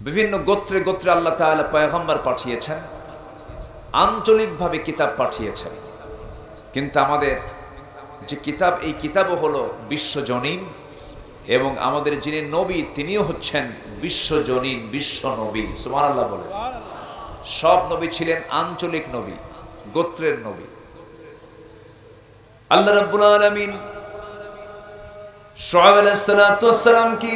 বিভিন্ন গোত্রে গোত্রে আল্লাহ তাআলা পয়গম্বর পাঠিয়েছেন, আঞ্চলিকভাবে কিতাব পাঠিয়েছেন। কিন্তু আমাদের যে কিতাব, এই কিতাবও হলো বিশ্বজনীন, এবং আমাদের যিনি নবী তিনিও হচ্ছেন বিশ্বজনীন, বিশ্ব নবী। সুবহানাল্লাহ বলে। সব নবী ছিলেন আঞ্চলিক নবী, গোত্রের নবী। আল্লাহ রাব্বুল আলামিন শুআয়ব আলাইহিস সালাতু ওয়াস সালাম কি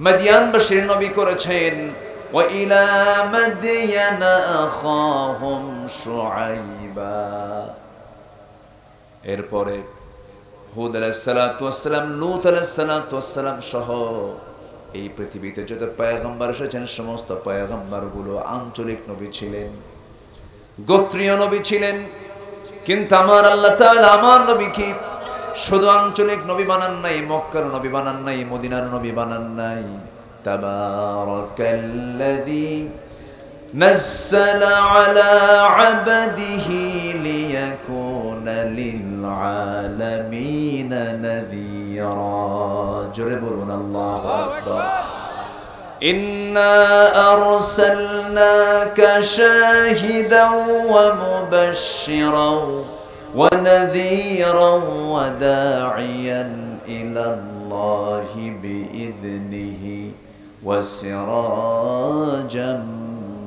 মদিয়ানবাসীর নবী করেছেন। ওয়া ইলা মাদয়ানা আখাহুম শুআইবা। এরপরে হুদ আলাইহিস সালাতু ওয়াস সালাম, লূত আলাইহিস সালাতু ওয়াস সালাম সহ এই পৃথিবীতে যত পয়গম্বর এসেছেন সমস্ত পয়গম্বরগুলো আঞ্চলিক নবী ছিলেন, গোত্রীয় নবী ছিলেন। কিন্তু আমার আল্লাহ তাআলা আমার নবীকে শুধু আঞ্চলিক নবী বানান নাই, মক্কার নবী বানান নাই, মদিনার নবী বানান নাই। তাবারাকাল্লাযী নাযালা আলা আবদিহি লিয়াকুনা লিল আলামিনা নাযীরা। জোরে বলুন আল্লাহু আকবার। ইন্না আরসালনাকা শাহিদাও ওয়া মুবাশশিরাও ونذيرا وداعيا إلى الله بإذنه وسراجا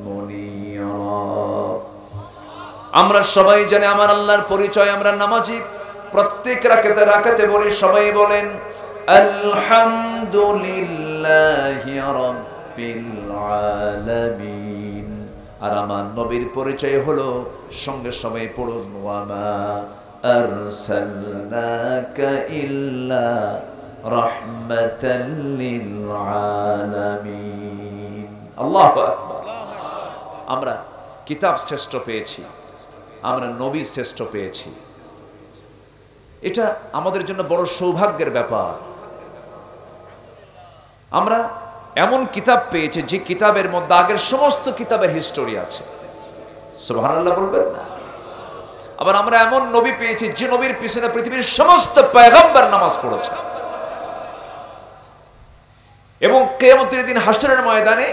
منيرا। আমরা সবাই জানি আমার আল্লাহর পরিচয়। আমরা নামাজি, প্রত্যেক রাকাতে বলি, সবাই বলেন আলহামদুলিল্লাহি রাব্বিল আলামিন। আর আমার নবীর পরিচয় হলো, সঙ্গে সবাই পড়ুন, ওয়ামা আরসালনাকা ইল্লা রাহমাতাল লিল আলামিন। আল্লাহু আকবার। আমরা কিতাব শ্রেষ্ঠ পেয়েছি, আমরা নবী শ্রেষ্ঠ পেয়েছি। এটা আমাদের জন্য বড় সৌভাগ্যের ব্যাপার। আমরা এমন কিতাব পেয়েছে যে কিতাবের মধ্যে আগের সমস্ত কিতাবের হিস্টোরি আছে। সুবহানাল্লাহ বলবেন না? আবার আমরা এমন নবী পেয়েছি যে নবীর পিছনে পৃথিবীর সমস্ত পয়গম্বর নামাজ পড়েছে, এবং কিয়ামতের দিন হাশরের ময়দানে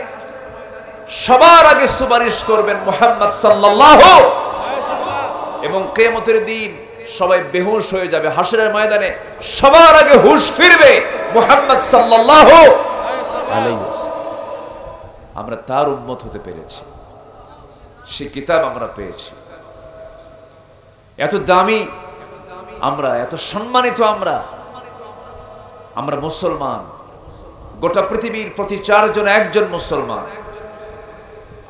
সবার আগে সুপারিশ করবেন মুহাম্মদ সাল্লাল্লাহু আলাইহি ওয়াসাল্লাম। এবং কিয়ামতের দিন সবাই বেহুশ হয়ে যাবে, হাশরের ময়দানে সবার আগে হুশ ফিরবে মুহাম্মদ সাল্লাল্লাহু আলাইহি ওয়াসাল্লাম। আমরা তার উম্মত হতে পেরেছি, সে কিতাব আমরা পেয়েছি। এত দামি আমরা, এত সম্মানিত আমরা মুসলমান। গোটা পৃথিবীর প্রতি 4 জন একজন মুসলমান।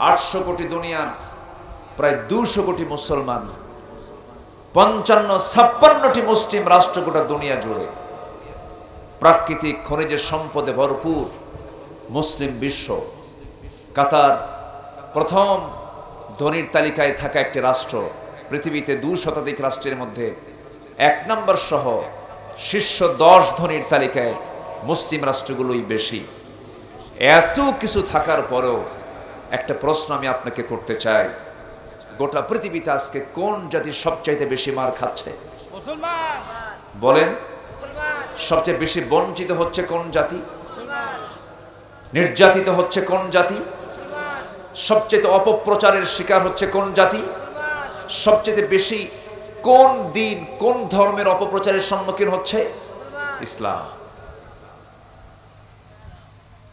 800 কোটি দুনিয়ার প্রায় 200 কোটি মুসলমান, 55-56টি মুসলিম রাষ্ট্র গোটা দুনিয়া জুড়ে। প্রাকৃতিক খনিজের সম্পদে ভরপুর মুসলিম বিশ্ব। কাতার প্রথম ধনীর তালিকায় থাকা একটি রাষ্ট্র। পৃথিবীতে 2 শতাধিক রাষ্ট্রের মধ্যে 1 নম্বর সহ শীর্ষ 10 ধনীর তালিকায় মুসলিম রাষ্ট্রগুলোই বেশি। এত কিছু থাকার পরেও একটা প্রশ্ন আমি আপনাকে করতে চাই, গোটা পৃথিবীতে আজকে কোন জাতি সবচাইতে বেশি মার খাচ্ছে? মুসলমান। বলেন, সবচেয়ে বেশি বঞ্চিত হচ্ছে কোন জাতি? নির্যাতিত হচ্ছে কোন জাতি? সবচেয়ে অপপ্রচারের শিকার হচ্ছে কোন জাতি? সবচেয়ে বেশি কোন দিন, কোন ধর্মের অপপ্রচারের সম্মুখীন হচ্ছে? ইসলাম।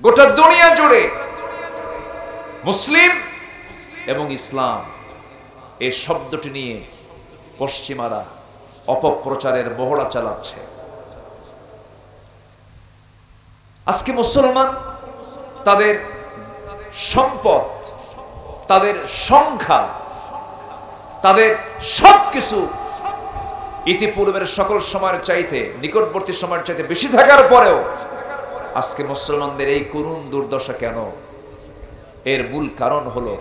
গোটা দুনিয়া জুড়ে মুসলিম এবং ইসলাম এই শব্দটি নিয়ে পশ্চিমারা অপপ্রচারের মহড়া চালাচ্ছে। আজকে মুসলমান তাদের সম্পদ, তাদের সংখ্যা, তাদের সবকিছু ইতিপূর্বের সকল সময়ের চাইতে, নিকটবর্তী সময়ের চাইতে বেশি থাকার পরেও আজকে মুসলমানদের এই করুণ দুর্দশা কেন? এর মূল কারণ হলো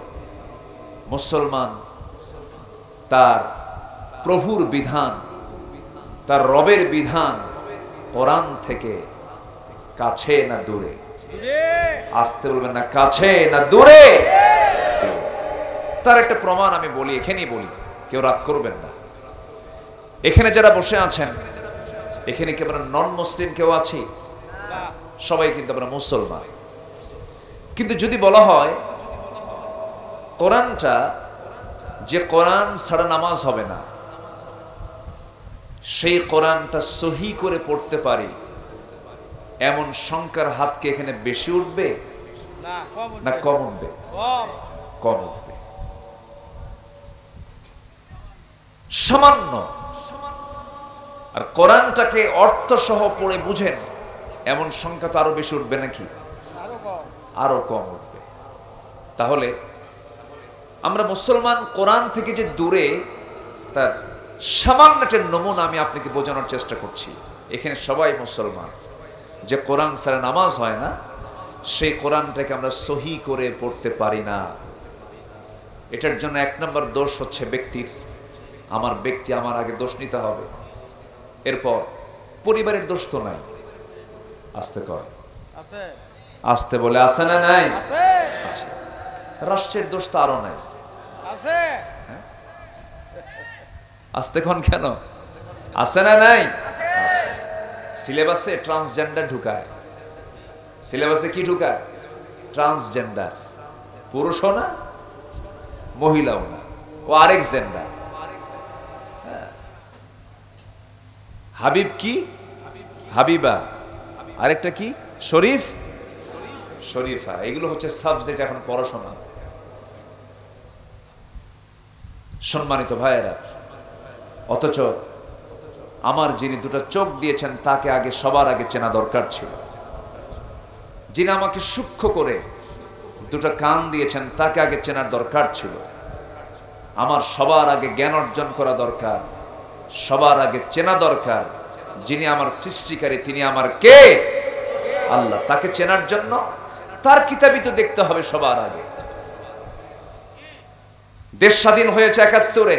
মুসলমান তার প্রভুর বিধান, তার রবের বিধান কোরআন থেকে কাছে না দূরে? আসতে বলবেন না, কাছে না দূরে? তার একটা প্রমাণ আমি বলি, এখানেই বলি, কেউ রাগ করবেন না। এখানে যারা বসে আছেন, এখানে কি আমরা নন মুসলিম কেউ আছি? সবাই কিন্তু আমরা মুসলমান। কিন্তু যদি বলা হয় কোরআনটা, যে কোরআন ছাড়া নামাজ হবে না, সেই কোরআনটা সহি করে পড়তে পারি, এমন সংখ্যার হাত কি এখানে বেশি উঠবে না কম উঠবে? কম উঠবে। সামান্য। আর কোরআনটাকে অর্থ সহ পড়ে বুঝেন এমন সংখ্যা তো আরো বেশি উঠবে নাকি? আরো কম উঠবে। তাহলে আমরা মুসলমান কোরআন থেকে যে দূরে, তার সামান্য একটা নমুনা আমি আপনাকে বোঝানোর চেষ্টা করছি। এখানে সবাই মুসলমান। যে কোরআন ছাড়া নামাজ হয় না, সেই কোরআনটাকে আমরা সহি করে পড়তে পারি না। এটার জন্য এক নম্বর দোষ হচ্ছে ব্যক্তির। আমার আগে দোষ নিতে হবে। এরপর পরিবারের দোষ তো নাই। আস্তে কর, আস্তে বলে আছে না নাই? আচ্ছা। রাষ্ট্রের দোষ তো আরো নাই। আস্তে কোন কেন? আছে না নাই? সিলেবাসে ট্রান্সজেন্ডার ঢুকায়। সিলেবাসে কি ঢুকায়? ট্রান্সজেন্ডার। পুরুষও না, মহিলাও না, ও আরেক জেন্ডার। হাবিব কি? হাবিবা। আরেকটা কি? শরীফ, শরীফা। এগুলো হচ্ছে সাবজেক্ট এখন পড়াশোনা। সম্মানিত ভাইয়েরা, অথচ আমার যিনি দুটো চোখ দিয়েছেন তাকে আগে সবার আগে চেনা দরকার ছিল। যিনি আমাকে সূক্ষ্ম করে দুটো কান দিয়েছেন তাকে আগে চেনার দরকার ছিল। আমার সবার আগে জ্ঞান অর্জন করা দরকার, সবার আগে চেনা দরকার যিনি আমার সৃষ্টিকারী, তিনি আমার কে? আল্লাহ। তাকে চেনার জন্য তার কিতাবই তো দেখতে হবে সবার আগে। দেশ স্বাধীন হয়েছে ৭১-এ,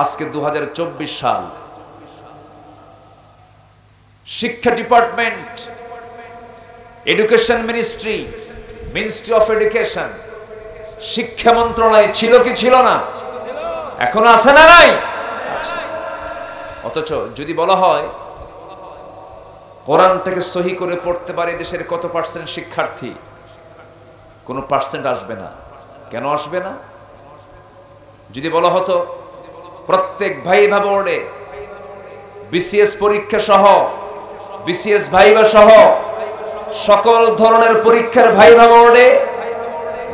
আজকে ২০২৪ সাল। শিক্ষা department, education ministry, ministry of education, শিক্ষা মন্ত্রণালয় ছিল কি ছিল না? এখন আছে না নাই? অথচ যদি বলা হয় কোরআনটাকে সহি করে পড়তে পারে দেশের কত পার্সেন্ট শিক্ষার্থী, কোনো পার্সেন্ট আসবে না। কেন আসবে না? যদি বলা হতো প্রত্যেক ভাইভা বোর্ডে বিসিএস পরীক্ষা সহ, বিসিএস ভাইভা সহ সকল ধরনের পরীক্ষার ভাইভা বোর্ডে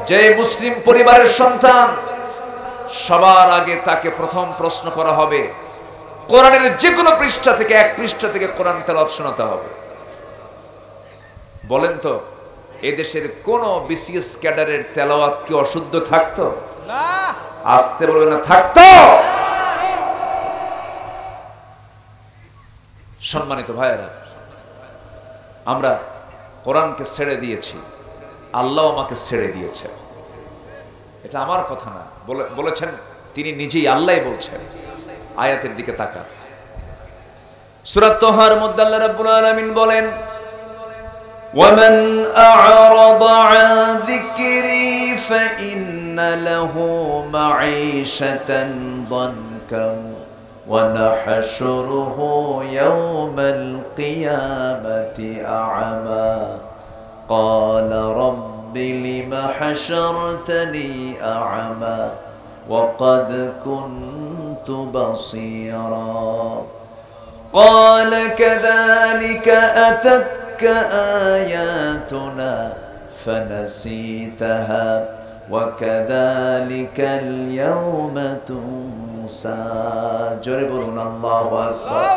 যে মুসলিম পরিবারের সন্তান, সবার আগে তাকে প্রথম প্রশ্ন করা হবে কোরআনের যে কোনো পৃষ্ঠা থেকে, এক পৃষ্ঠা থেকে কোরআন তেলাওয়াত শোনাতে হবে। বলেন তো, এদেশের কোন বিসিএস ক্যাডারের তেলাওয়াত কি অশুদ্ধ থাকতো? না। আসতে বলবে না, থাকতো। সম্মানিত ভাইয়েরা, আমরা কোরআনকে ছেড়ে দিয়েছি, আল্লাহ আমাকে ছেড়ে দিয়েছে। এটা আমার কথা না, বলেছেন তিনি নিজেই, আল্লাহ বলছেন। আয়াতের দিকে তাকান। সূরা তাহার মধ্যে আল্লাহ রাব্বুল আলামিন বলেন, ওয়ামান আ'রাদা আন যিকরি ফাইন্না লাহু মাঈশাতান দানকাম ওয়া নাহশুরুহু ইয়াওমাল কিয়ামাতি আ'মা ক্বালা রাব্বি লিমা হাশারতানি আ'মা وقد كنت بصيرا قال كذلك أتتك آياتنا فنسيتها وكذلك اليوم تنسى জোরে বলুন আল্লাহু আকবার।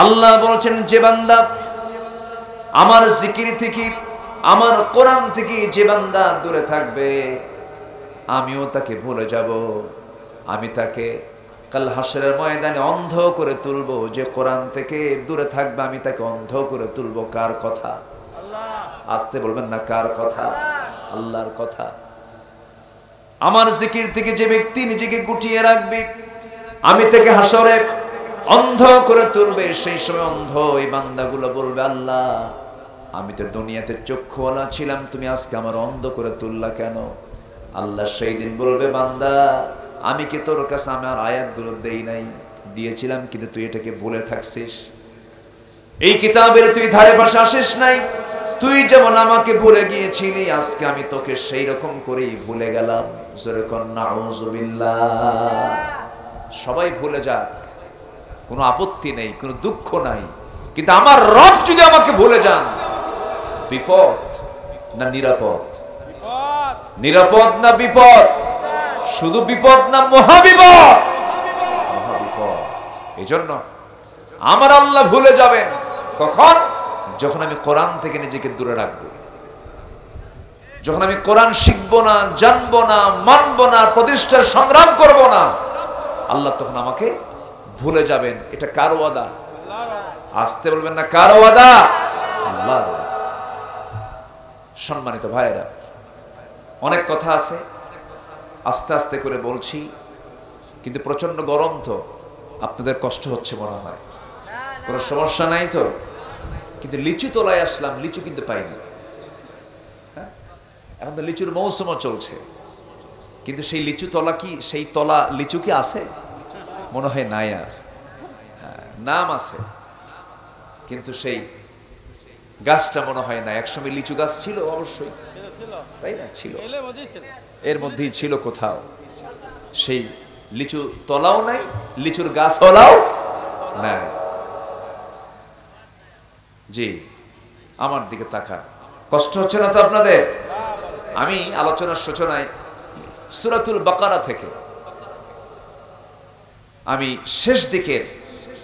আল্লাহ বলেন, যে বান্দা আমার জিকির থেকে, আমার কোরআন থেকে যে বান্দা দূরে থাকবে, আমিও তাকে ভুলে যাব। আমি তাকে কাল হাসরের ময়দানে অন্ধ করে তুলব। যে কোরআন থেকে দূরে থাকবে আমি তাকে অন্ধ করে তুলব। কার কথা? আসতে বলবেন না, কার কথা? আল্লাহর কথা। আমার জিকির থেকে যে ব্যক্তি নিজেকে গুটিয়ে রাখবে, আমি তাকে হাসরে অন্ধ করে তুলবে। সেই সময় অন্ধ এই বান্দাগুলো বলবে, আল্লাহ আমি তো দুনিয়াতে চক্ষুওয়ালা ছিলাম, তুমি আজকে আমার অন্ধ করে তুললা কেন? আল্লাহ সেই দিন বলবে, বান্দা আমি কি তোর কাছে আমার আয়াতগুলো দেই নাই? দিয়েছিলাম, কিন্তু তুই এটাকে ভুলে থাকছিস। এই কিতাবের তুই ধারে পাশে আসিস নাই। তুই যেমন আমাকে ভুলে গিয়েছিলি, আজকে আমি তোকে সেই রকম করেই ভুলে গেলাম। জোরে কর নাউযুবিল্লাহ। সবাই ভুলে যাক, কোনো আপত্তি নেই, কোনো দুঃখ নাই, কিন্তু আমার রব যদি আমাকে ভুলে যান, বিপদ না নিরাপদ? নিরাপদ না বিপদ? শুধু বিপদ না মহাবিপদ? মহাবিপদ। এই জন্য আমার আল্লাহ ভুলে যাবেন কখন? যখন আমি কোরআন থেকে নিজেকে দূরে রাখবো, যখন আমি কোরআন শিখবো না, জানবো না, মানবো না, প্রতিষ্ঠার সংগ্রাম করব না, আল্লাহ তখন আমাকে ভুলে যাবেন। এটা কার ওয়াদা? আসতে বলবেন না, কার ওয়াদা? আল্লাহর। সম্মানিত ভাইয়েরা, অনেক কথা আছে, আস্তে আস্তে করে বলছি, কিন্তু প্রচন্ড গরম তো, আপনাদের কষ্ট হচ্ছে মনে হয়। কোনো সমস্যা নাই তো? কিন্তু লিচু তলায় আসলাম, লিচু কিন্তু পাইনি। হ্যাঁ, এখন তো লিচুর মৌসুমও চলছে, কিন্তু সেই লিচু তলা কি, সেই তলা লিচু কি আছে? মনে হয় নাই আর। নাম আছে, কিন্তু সেই গাছটা মনে হয় না। একসময় লিচু গাছ ছিল অবশ্যই, তাই না? ছিল, এর মধ্যেই ছিল কোথাও। সেই লিচু তলাও নাই, লিচুর গাছ তলাও নাই। জি, আমার দিকে তাকান। কষ্ট হচ্ছে না তো আপনাদের? আমি আলোচনার সূচনায় সূরাতুল বাকারা থেকে আমি শেষ দিকের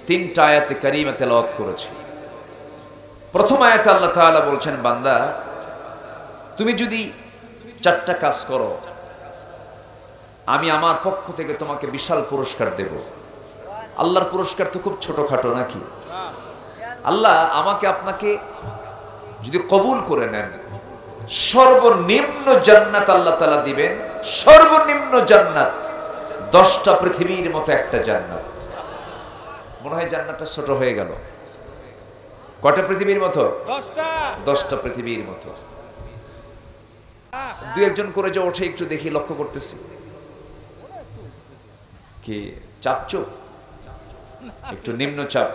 3টা আয়াতে কারিমা তেলাওয়াত করেছি। প্রথম আয়াতে আল্লাহ তাআলা বলছেন, বান্দা তুমি যদি 4টা কাজ করো, আমি আমার পক্ষ থেকে তোমাকে বিশাল পুরস্কার দেব। আল্লাহর পুরস্কার তো খুব ছোটখাটো নাকি? আল্লাহ আমাকে আপনাকে যদি কবুল করে নেন, সর্বনিম্ন জান্নাত আল্লাহ তাআলা দিবেন। সর্বনিম্ন জান্নাত 10টা পৃথিবীর মতো একটা জান্নাত। মনে হয় জান্নাতটা ছোট হয়ে গেল। কয়টা পৃথিবীর মতো? 10টা পৃথিবীর মতো। দুই একজন করে যে ওঠে, একটু দেখি, লক্ষ্য করতেছি। কি চাপচুপ? একটু নিম্ন চাপ,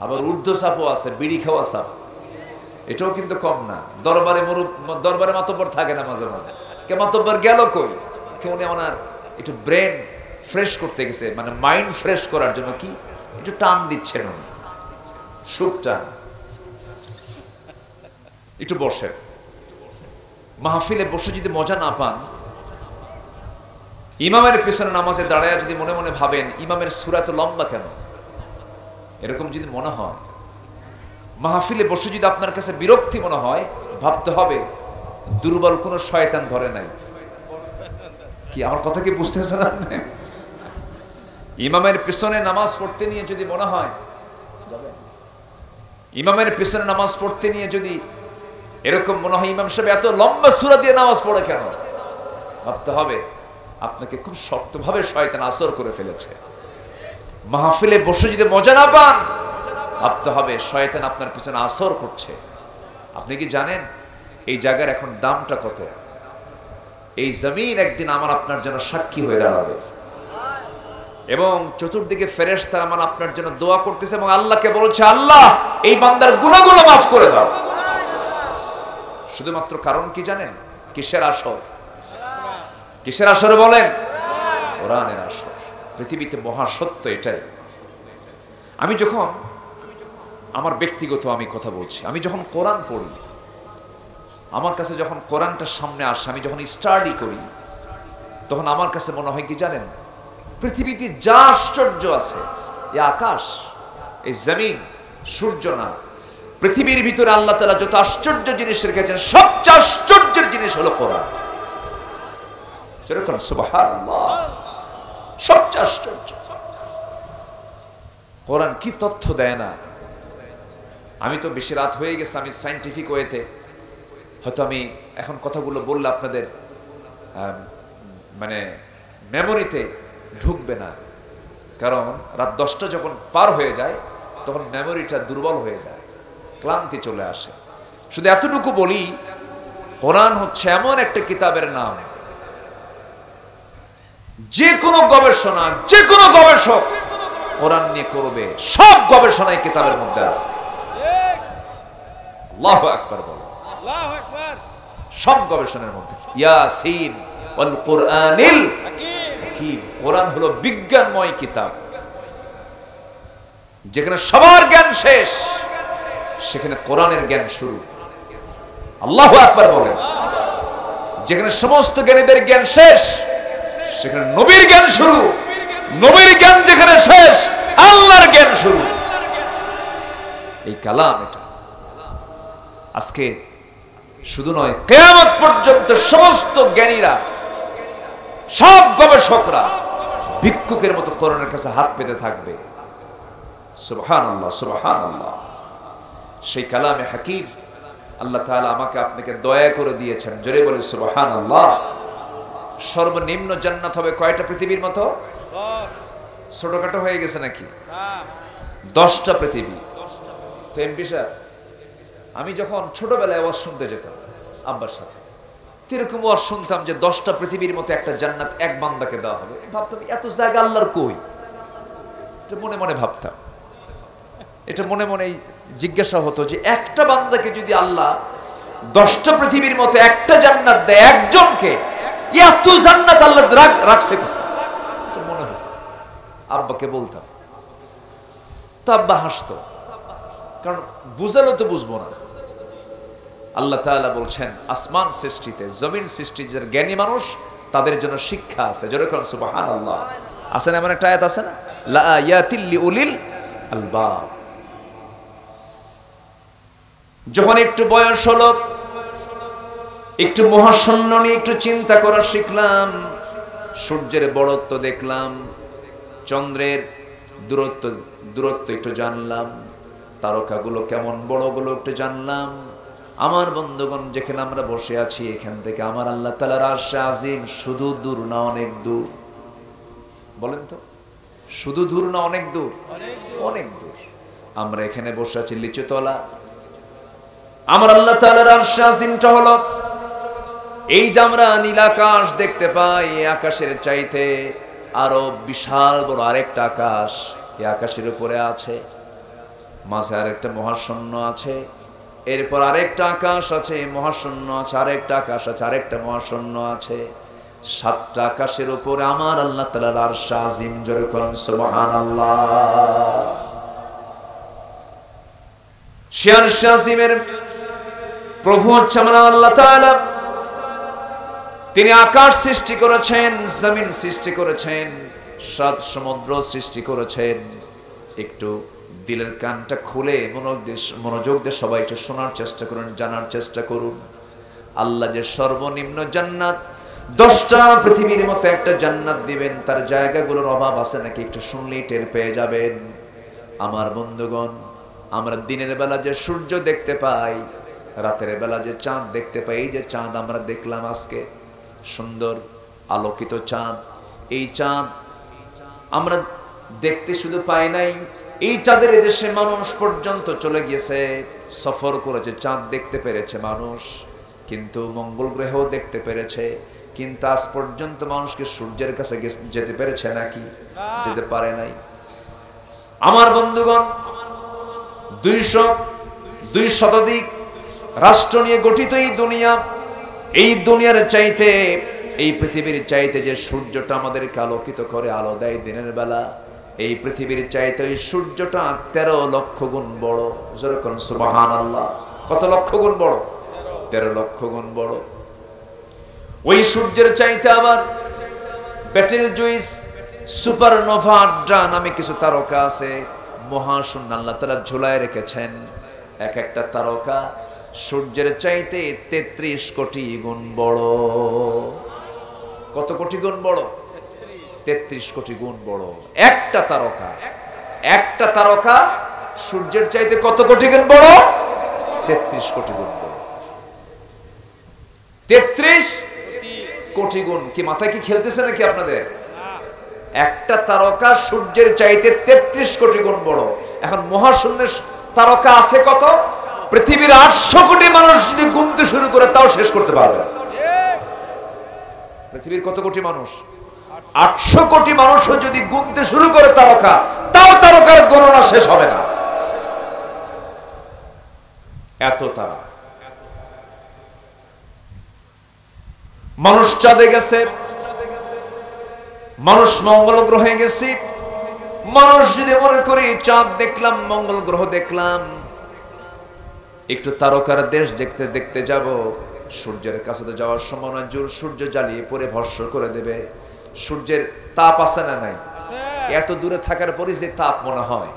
আবার ঊর্ধ্ব চাপও আছে, বিড়ি খাওয়া চাপ। এটাও কিন্তু কম না। দরবারে মাতব্বর থাকে না মাঝে মাঝে? কে মাতব্বর গেল কই? কেউ ওনার একটু ব্রেন ফ্রেশ করতে গেছে, মানে মাইন্ড ফ্রেশ করার জন্য কি একটু টান দিচ্ছেন উনি, সুপ টান। একটু বসে, মাহফিলে বসে যদি মজা না পান, ইমামের পেছনে নামাজে দাঁড়ায় যদি মনে মনে ভাবেন ইমামের সূরা তো লম্বা কেন, এরকম যদি মনে হয়, মাহফিলে বসে যদি আপনার কাছে বিরক্তি মনে হয়, ভাবতে হবে দুর্বল কোন শয়তান ধরে নাই। কি আমার কথা কি বুঝতেছেন আপনি? ইমামের পেছনে নামাজ পড়তে নিয়ে যদি মনে হয়, ইমামের পেছনে নামাজ পড়তে নিয়ে যদি এরকম মনে হয় ইমাম সাহেব এত লম্বা সূরা দিয়ে নামাজ পড়ে কেন, ভাবতে হবে আপনাকে খুব শক্তভাবে শয়তান আসর করে ফেলেছে। মাহফিলে বসে যদি মজা না পান, ভাবতে হবে শয়তান আপনার পিছনে আসর করছে। আপনি কি জানেন এই জায়গার এখন দামটা কত? এই জমিন একদিন আমার আপনার জন্য সাক্ষী হয়ে দাঁড়াবে, এবং চতুর্দিকে ফেরেশতা আমার আপনার জন্য দোয়া করতেছে এবং আল্লাহকে বলছে, আল্লাহ এই বান্দার গুনাহগুলো মাফ করে দাও। শুধুমাত্র কারণ কি জানেন? কিসের আসর? কিসের আসর বলেন? কোরআনের আসর। পৃথিবীতে মহা সত্য এটাই। আমি যখন আমার ব্যক্তিগত আমি কথা বলছি, আমি যখন কোরআন পড়ি, আমার কাছে যখন কোরআনটা সামনে আসে, আমি যখন স্টাডি করি, তখন আমার কাছে মনে হয় কি জানেন, পৃথিবীতে যা আশ্চর্য আছে, এই আকাশ, এই জমিন, সূর্য না, পৃথিবীর ভিতরে আল্লাহ তাআলা যত আশ্চর্য জিনিস রেখেছেন, সবচেয়ে আশ্চর্যের জিনিস হলো কোরআন। যেরকম সুবহানাল্লাহ, সবচেয়ে আশ্চর্য কোরআন কি তথ্য দেয় না। আমি তো বেশি রাত হয়ে গেছে, আমি সায়েন্টিফিক ওয়েতে হয়তো আমি এখন কথাগুলো বললে আপনাদের মানে মেমোরিতে ঢুকবে না, কারণ রাত 10টা যখন পার হয়ে যায় তখন মেমোরিটা দুর্বল হয়ে যায়, ক্লান্তি চলে আসে। শুধু এতটুকু বলি, কোরআন হচ্ছে এমন একটা কিতাবের নাম, যে কোনো গবেষণা, যে কোনো গবেষক কোরআন নিয়ে করবে, সব গবেষণাই কিতাবের মধ্যে আছে। আল্লাহু আকবার বলেন। আল্লাহু আকবার। সব গবেষণার মধ্যে ইয়াসিন ওয়াল কুরআনিল হাকীম, কোরআন হলো বিজ্ঞানময় কিতাব। যেখানে সবার জ্ঞান শেষ, সেখানে কোরআনের জ্ঞান শুরু। আল্লাহু আকবার বলেন। যেখানে সমস্ত জ্ঞানীদের জ্ঞান শেষ, সেখানে নবীর জ্ঞান শুরু। নবীর জ্ঞান যেখানে শেষ, আল্লাহর জ্ঞান শুরু। এই কালাম এটা আজকে শুধু নয়, কিয়ামত পর্যন্ত সমস্ত জ্ঞানীরা, সব গবেষকরা ভিক্ষুকের মতো কোরআনের কাছে হাত পেতে থাকবে। সুবহানাল্লাহ, সুবহানাল্লাহ। সেই কালামে হাকিম আল্লাহ তাআলা আমাকে আপনাকে দয়া করে দিয়েছেন। জোরে বলে সুবহানাল্লাহ। সর্বনিম্ন জান্নাত হবে কয়টা পৃথিবীর মতো? 10। ছোটখাটো হয়ে গেছে নাকি? না, 10টা পৃথিবী। তো এমপি সাহেব, আমি যখন ছোটবেলায় ওয়াজ শুনতে যেতাম আব্বার সাথে, এরকম ওয়াজ শুনতাম যে 10টা পৃথিবীর মতো একটা জান্নাত এক বান্দাকে দেওয়া হবে। ভাবতাম এত জায়গা আল্লাহর কই? এটা মনে মনে ভাবতাম। এটা মনে মনে জিজ্ঞাসা হতো যে একটা বান্দাকে যদি আল্লাহ 10টা পৃথিবীর মতো একটা জান্নাত দেয় একজনকে, এত জান্নাত আল্লাহ রাখছে কোথায়? এটা মনে হতো। আব্বাকে বলতাম, তা আব্বা হাসতো, কারণ বুঝালো তো বুঝবো না। আল্লাহ তাআলা বলছেন আসমান সৃষ্টিতে, জমিন সৃষ্টিতে যারা জ্ঞানী মানুষ তাদের জন্য শিক্ষা আছে। জোরে বলেন সুবহানাল্লাহ। আছে না এমন একটা আয়াত আছে না, লা আয়াতিল লিউলিল আলবাব। যখন একটু বয়স হলো, একটু মহাশূন্য নিয়ে একটু চিন্তা করা শিখলাম, সূর্যের বড়ত্ব দেখলাম, চন্দ্রের দূরত্ব একটু জানলাম, তারকাগুলো কেমন বড়গুলো একটু জানলাম। আমার বন্ধুগণ, যেখানে আমরা বসে আছি এখান থেকে আমার আল্লাহ তাআলার আরশ আজিম শুধু দূর না অনেক দূর? বলেন তো, শুধু দূর না অনেক দূর? অনেক দূর। আমরা এখানে বসে আছি লিচুতলা। আমার আল্লাহ তাআলার আরশ আজিমটা হলো এই যে আমরা নীল আকাশ দেখতে পাই, এই আকাশের চাইতে আরো বিশাল বড় আরেকটা আকাশ এই আকাশের উপরে আছে। মাঝে আরেকটা মহাশূন্য আছে, এরপর আরেকটা আকাশ আছে, মহাশূন্য আছে, আরেকটা আকাশ আছে, আরেকটা মহাশূন্য আছে। 7টা আকাশের উপরে আমার আল্লাহ তাআলার আরশ আজিম। জোরে বলেন সুবহানাল্লাহ। সে আরশ আজিমের প্রভু হচ্ছে আমার আল্লাহ তাআলা। তিনি আকাশ সৃষ্টি করেছেন, জমিন সৃষ্টি করেছেন, 7 সমুদ্র সৃষ্টি করেছেন। একটু দিলের কানটা খুলে মনোযোগ দিয়ে সবাই একটু শোনার চেষ্টা করুন, জানার চেষ্টা করুন। আল্লাহ যে সর্বনিম্ন জান্নাত 10টা পৃথিবীর মতো একটা জান্নাত দিবেন, তার জায়গাগুলোর অভাব আছে নাকি একটু শুনলেই টের পেয়ে যাবেন। আমার বন্ধুগণ, আমরা দিনের বেলা যে সূর্য দেখতে পাই, রাতের বেলা যে চাঁদ দেখতে পাই, এই যে চাঁদ আমরা দেখলাম আজকে, সুন্দর আলোকিত চাঁদ, এই চাঁদ আমরা দেখতে শুধু পাই নাই, এই চাঁদের দেশে মানুষ পর্যন্ত চলে গিয়েছে, সফর করেছে, চাঁদ দেখতে পেরেছে মানুষ, কিন্তু মঙ্গল গ্রহেও দেখতে পেরেছে। কিন্তু আজ পর্যন্ত মানুষকে সূর্যের কাছে যেতে পেরেছে নাকি? যেতে পারে নাই। আমার বন্ধুগণ, 200 শতাধিক রাষ্ট্র নিয়ে গঠিত এই দুনিয়া, এই দুনিয়ার চাইতে, এই পৃথিবীর চাইতে যে সূর্যটা আমাদেরকে আলোকিত করে, আলো দেয় দিনের বেলা, এই পৃথিবীর চাইতে ওই সূর্যটা 13 লক্ষ গুণ বড়। যেরকম সুবহানাল্লাহ। কত লক্ষ গুণ বড়? 13 লক্ষ গুণ বড়। ওই সূর্যের চাইতে আবার বেটেলজুইস, সুপারনোভা আড্রা নামে কিছু তারকা আছে, মহাশূন্য আল্লাহ তাআলা ঝুলায় রেখেছেন। এক একটা তারকা সূর্যের চাইতে 33 কোটি গুণ বড়। কত কোটি গুণ বড়? 33 কোটি গুণ বড় একটা তারকা। একটা তারকা সূর্যের চাইতে কত কোটি গুণ বড়? 33 কোটি গুণ বড়। 33 কোটি গুণ। কি মাথায় কি খেলতেছে নাকি আপনাদের? একটা তারকা সূর্যের চাইতে 33 কোটি গুণ বড়। এখন মহাশূন্যের তারকা আছে কত? পৃথিবীর 800 কোটি মানুষ যদি গুনতে শুরু করে তাও শেষ করতে পারবে না। পৃথিবীর কত কোটি মানুষ? 800 কোটি মানুষও যদি গুনতে শুরু করে তারকা, তাও তারকার গণনা শেষ হবে না। এত তারা। মানুষ চাঁদে গেছে, মানুষ মঙ্গল গ্রহে গেছে। মানুষ যদি মনে করি চাঁদ দেখলাম, মঙ্গল গ্রহ দেখলাম, একটু তারকার দেশ দেখতে দেখতে যাব, সূর্যের কাছে তো যাওয়ার সময় না, জোর সূর্য জ্বালিয়ে পরে ভস্ম করে দেবে। সূর্যের তাপ আছে না নাই? এত দূরে থাকার পরে যে তাপ মনে হয়,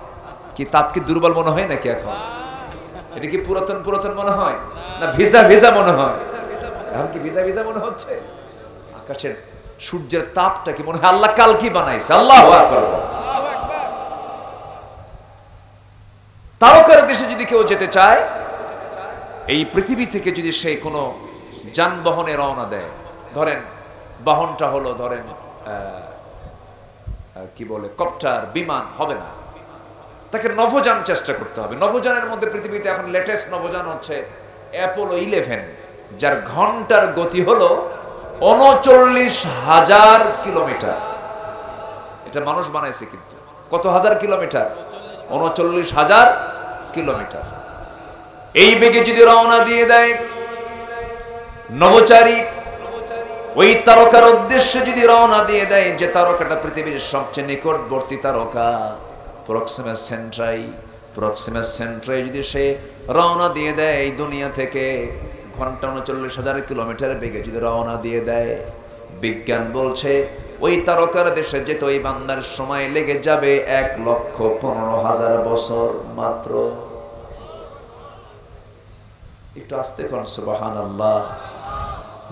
কি তাপ কি দুর্বল মনে হয় নাকি? এখন এটা কি পুরাতন পুরাতন মনে হয় না ভিজা ভিজা মনে হয়? এখন কি ভিজা ভিজা মনে হচ্ছে? আকাশের সূর্যের তাপটা কি মনে হয় আল্লাহ কাল কি বানাইছে? আল্লাহু আকবার। তারকার দেশে যদি কেউ যেতে চায়, এই পৃথিবী থেকে যদি সে কোনো যানবাহনে রওনা দেয়, ধরেন বাহনটা হলো ধরেন কি বলে কপ্টার, বিমান, হবে না, তাকে নভোযান চেষ্টা করতে হবে। নভোযানের মধ্যে পৃথিবীতে এখন লেটেস্ট নভোযান হচ্ছে অ্যাপোলো 11, যার ঘন্টার গতি হলো 39,000 কিলোমিটার। এটা মানুষ বানাইছে, কিন্তু কত হাজার কিলোমিটার? 39,000 কিলোমিটার। এই বেগে যদি রওনা দিয়ে দেয় নভোচারী, ওই তারকার উদ্দেশ্যে যদি রওনা দিয়ে দেয়, যে তারকাটা পৃথিবীর সবচেয়ে নিকটবর্তী তারকা, প্রক্সিমা সেন্ট্রাই যদি সে রওনা দিয়ে দেয় এই দুনিয়া থেকে, ঘন্টা 39,000 কিলোমিটার বেগে যদি রওনা দিয়ে দেয়, বিজ্ঞান বলছে ওই তারকার দেশে যেতে ওই বান্দার সময় লেগে যাবে 1,15,000 বছর মাত্র। একটু আস্তে কোন সুবহানাল্লাহ,